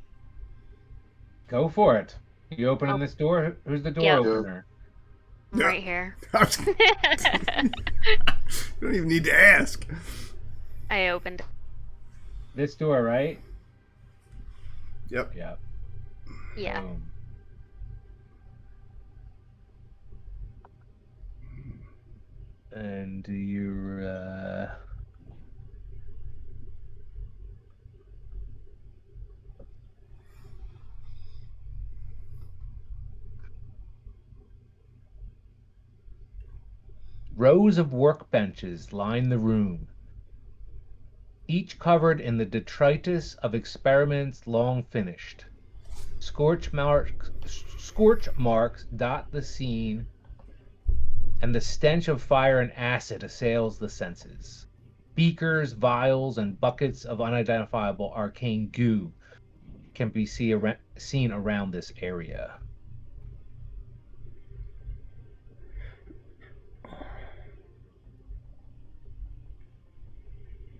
Go for it. You opening Oh. this door? Who's the door Yeah. opener? Yeah. Right here. You don't even need to ask. I opened. This door, right? Yep. Yeah. Yeah. Boom. And you're rows of workbenches line the room, each covered in the detritus of experiments long finished. Scorch marks dot the scene, and the stench of fire and acid assails the senses. Beakers, vials, and buckets of unidentifiable arcane goo can be seen around this area.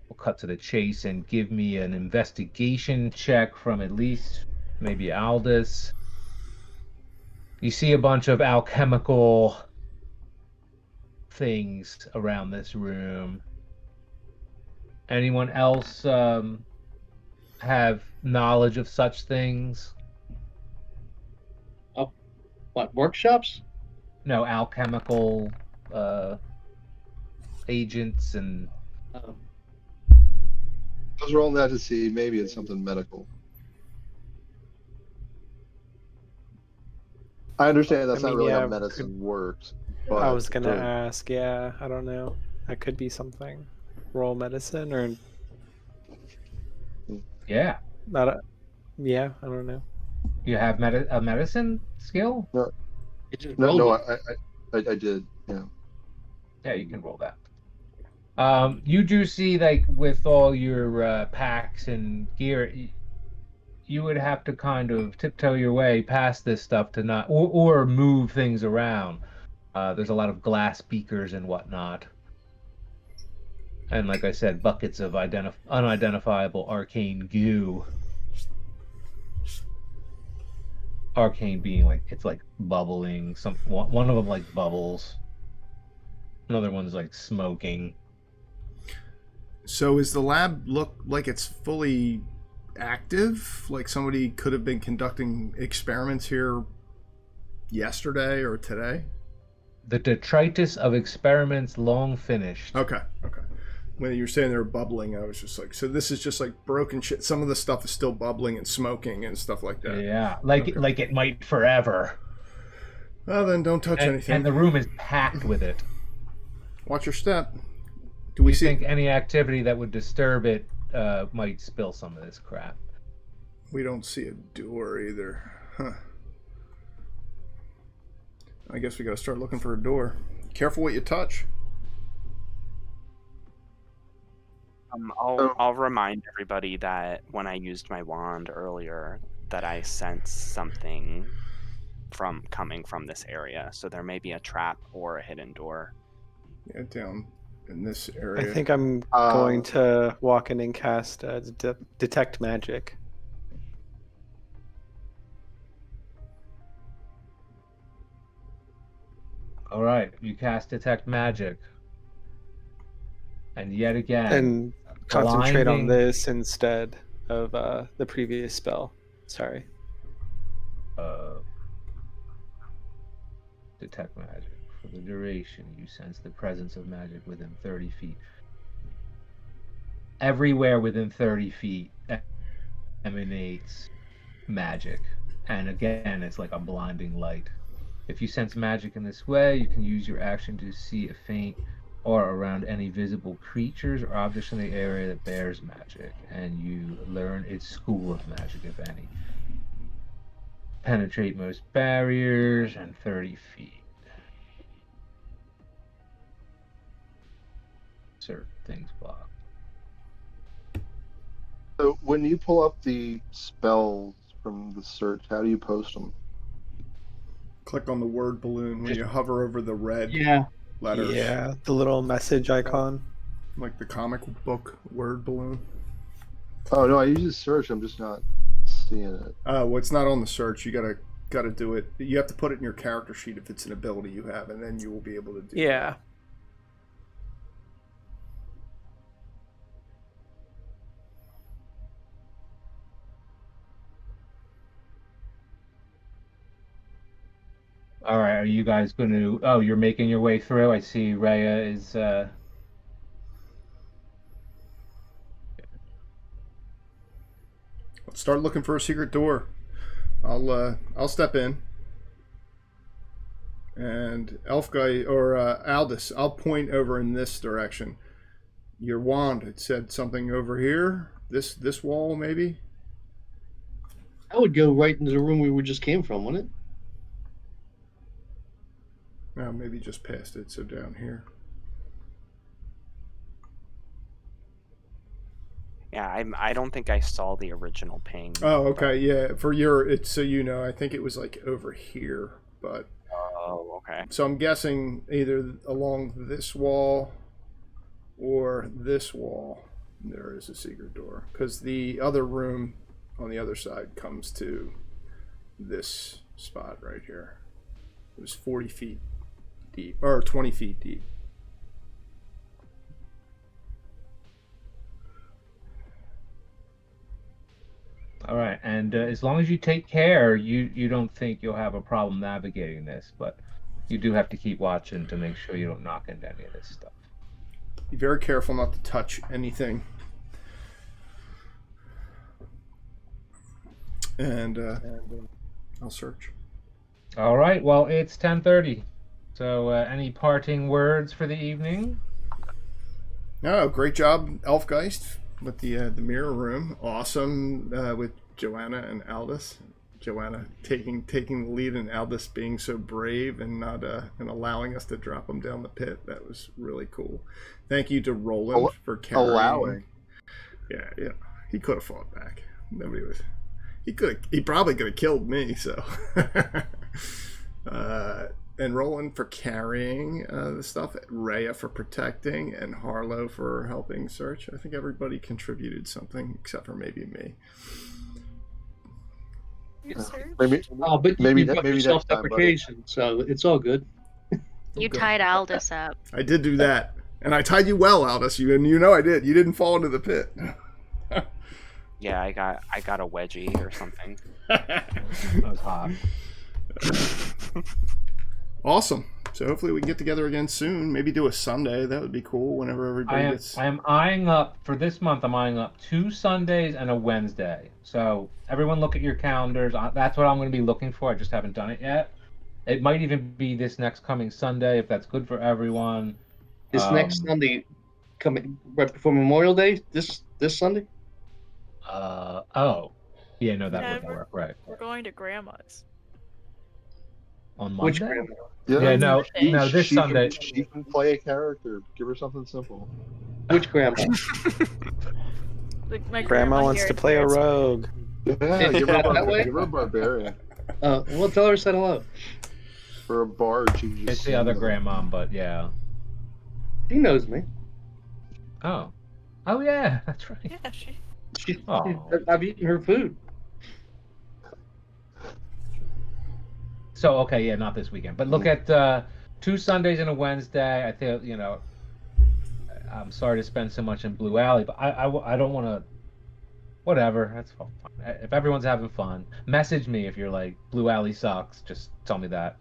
We'll cut to the chase and give me an investigation check from at least maybe Aldous. You see a bunch of alchemical things around this room. Anyone else have knowledge of such things? What, workshops? No, alchemical agents and Oh. I was rolling that to see maybe it's something medical. I understand that's I not mean, really yeah, how medicine works, But I was gonna the- ask. Yeah, I don't know. That could be something. Roll medicine or Yeah. not? Yeah, I don't know. You have a medicine skill? no, It just no, rolled no, it. I did. Yeah. Yeah, you can roll that. You do see, like, with all your packs and gear, you would have to kind of tiptoe your way past this stuff to not, or move things around. There's a lot of glass beakers and whatnot. And like I said, buckets of unidentifiable arcane goo. Arcane being like, it's like bubbling. One of them like bubbles. Another one's like smoking. So is the lab look like it's fully active? Like somebody could have been conducting experiments here yesterday or today? The detritus of experiments long finished. Okay. When you were saying they were bubbling, I was just like, so this is just like broken shit. Some of the stuff is still bubbling and smoking and stuff like that. Yeah, like Okay. like it might forever. Well, then don't touch anything. And the room is packed with it. Watch your step. Do we You see? think any activity that would disturb it might spill some of this crap? We don't see a door either. Huh. I guess we got to start looking for a door. Careful what you touch. I'll remind everybody that when I used my wand earlier, that I sensed something coming from this area. So there may be a trap or a hidden door. Yeah, down in this I area. think I'm going to walk in and cast detect magic. All right, you cast detect magic, and yet again, And concentrate on blinding- this instead of the previous spell. Sorry. Detect magic. For the duration, you sense the presence of magic within 30 feet. Everywhere within 30 feet emanates magic. And again, it's like a blinding light. If you sense magic in this way, you can use your action to see a faint aura around any visible creatures or objects in the area that bears magic, and you learn its school of magic, if any. Penetrate most barriers and 30 feet. Certain things block. So when you pull up the spells from the search, how do you post them? Click on the word balloon when you hover over the red Yeah. letters. Yeah, the little message icon. Like the comic book word balloon. Oh no, I use the search. I'm just not seeing it. Well, it's not on the search. You gotta do it. You have to put it in your character sheet if it's an ability you have, and then you will be able to do it. Yeah. All right, are you guys going to? Oh, you're making your way through. I see Rhea is. Let's start looking for a secret door. I'll step in. And Elf Guy or Aldous, I'll point over in this direction. Your wand, it said something over here. This wall, maybe. I would go right into the room we just came from, wouldn't it? No, maybe just past it. So down here. Yeah, I don't think I saw the original ping. Oh, okay, yeah. For your, it's so you know, I think it was like over here, but. Oh, okay. So I'm guessing either along this wall or this wall there is a secret door, because the other room on the other side comes to this spot right here. It was 40 feet deep, or 20 feet deep. All right, and as long as you take care, you don't think you'll have a problem navigating this, but you do have to keep watching to make sure you don't knock into any of this stuff. Be very careful not to touch anything. And I'll search. All right, well, it's 10:30. So, any parting words for the evening? Oh, great job, Elfgeist, with the mirror room. Awesome with Joanna and Aldous. Joanna taking the lead, and Aldous being so brave and not and allowing us to drop him down the pit. That was really cool. Thank you to Roland for carrying. Allowing. Yeah. He could have fought back. Nobody was. He probably could have killed me. So. And Roland for carrying the stuff, Rhea for protecting, and Harlow for helping search. I think everybody contributed something except for maybe me. Maybe but maybe you've got maybe your next time, buddy. self-deprecation, so it's all good. You Okay. tied Aldous up. I did do that, and I tied you well, Aldous. And you know I did. You didn't fall into the pit. Yeah, I got a wedgie or something. That was hot. Awesome. So hopefully we can get together again soon. Maybe do a Sunday. That would be cool. Whenever everybody gets. I am eyeing up for this month. I'm eyeing up 2 Sundays and a Wednesday. So everyone, look at your calendars. That's what I'm going to be looking for. I just haven't done it yet. It might even be this next coming Sunday if that's good for everyone. This next Sunday, coming right before Memorial Day. This Sunday. Oh, yeah. No, that wouldn't Never. work. Right. We're going to grandma's. On Monday. Which grandma? Yeah, no, this she Sunday. She can play a character. Give her something simple. Which grandma? My Grandma wants here to at play a Harris. rogue. Yeah, give her, That way? give her a barbarian. Well, tell her to say hello. For a bard, she just It's the other grandmom, but yeah. She knows me. Oh yeah, that's right. Yeah, I've eaten her food. So okay, yeah, not this weekend, but look at 2 Sundays and a Wednesday. I think I'm sorry to spend so much in Blue Alley, but I don't want to. Whatever, that's fine. If everyone's having fun, message me if you're like Blue Alley sucks. Just tell me that.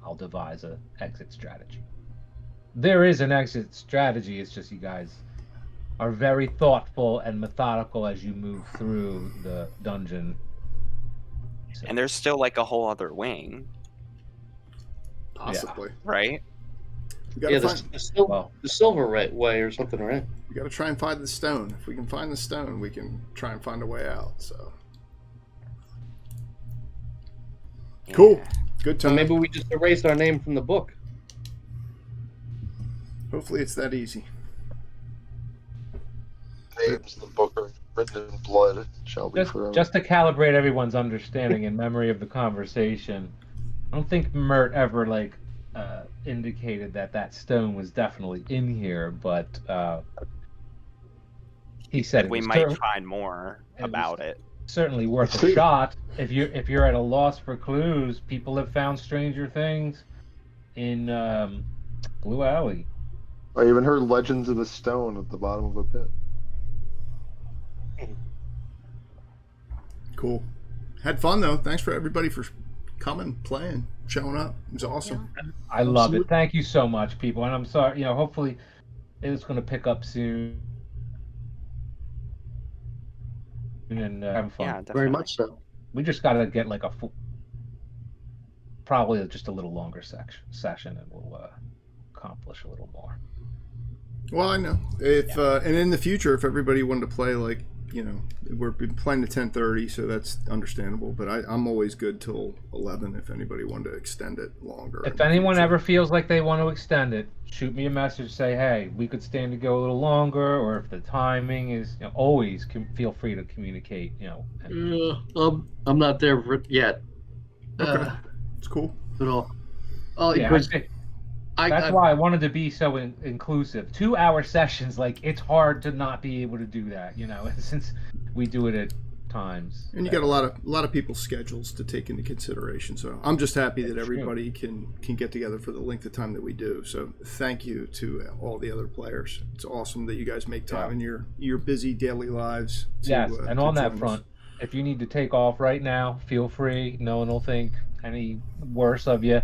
I'll devise a exit strategy. There is an exit strategy. It's just you guys are very thoughtful and methodical as you move through the dungeon. So, And there's still like a whole other wing, Possibly. right? We gotta Yeah, find, the silver right way or something, right? we gotta try and find the stone. If we can find the stone, we can try and find a way out. So cool. Yeah. Good So time. maybe we just erased our name from the book. Hopefully it's that easy. Names in the book are written in blood. Shall be forever. just to calibrate everyone's understanding and memory of the conversation, I don't think Mert ever indicated that stone was definitely in here, but he said We it was might find more it was- about it. certainly worth a shot. If you're at a loss for clues, people have found stranger things in Blue Alley. I even heard legends of a stone at the bottom of a pit. Cool. Had fun though. Thanks for everybody for coming, playing, showing up. It was awesome. I love it. Thank you so much, people. And I'm sorry, hopefully it's going to pick up soon. And have fun. Yeah, definitely. Very much so. We just got to get like probably just a little longer session, and we'll accomplish a little more. Well, I know if and in the future, if everybody wanted to play, we're playing to 10:30, so that's understandable. But I'm always good till 11 if anybody wanted to extend it longer. If anyone ever feels like they want to extend it, shoot me a message. Say, hey, we could stand to go a little longer, or if the timing is, always feel free to communicate. I'm not there yet. Okay. It's cool. At all. Oh, Yeah, because that's why I wanted to be so inclusive. 2-hour sessions, it's hard to not be able to do that, since we do it at times. And you got a lot of people's schedules to take into consideration. So I'm just happy that everybody can get together for the length of time that we do. So thank you to all the other players. It's awesome that you guys make time in your busy daily lives. Yes, and on that join us. front, if you need to take off right now, feel free. No one will think any worse of you.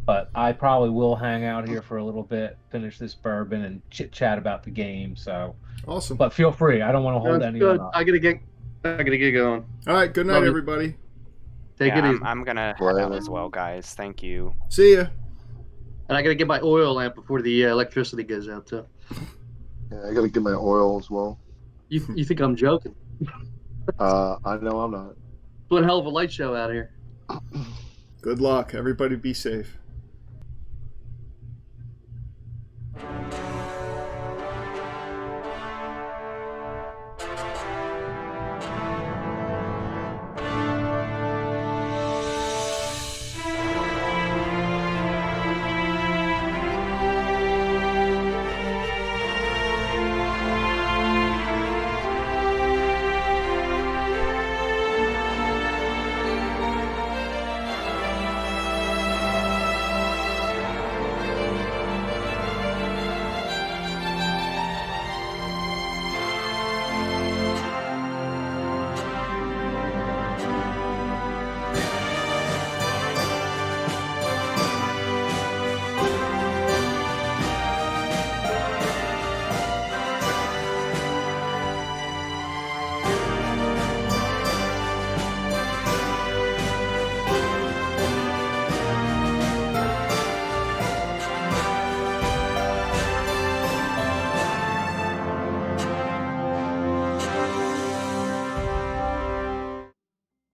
But I probably will hang out here for a little bit, finish this bourbon, and chit chat about the game. So awesome. But feel free. I don't want to hold anyone up. I gotta get going. All right. Good night, Love you. everybody. Take it easy. I'm gonna head out as well, guys. Thank you. See ya. And I gotta get my oil lamp before the electricity goes out too. Yeah, I gotta get my oil as well. You think I'm joking? I know I'm not. One hell of a light show out here. Good luck. Everybody be safe.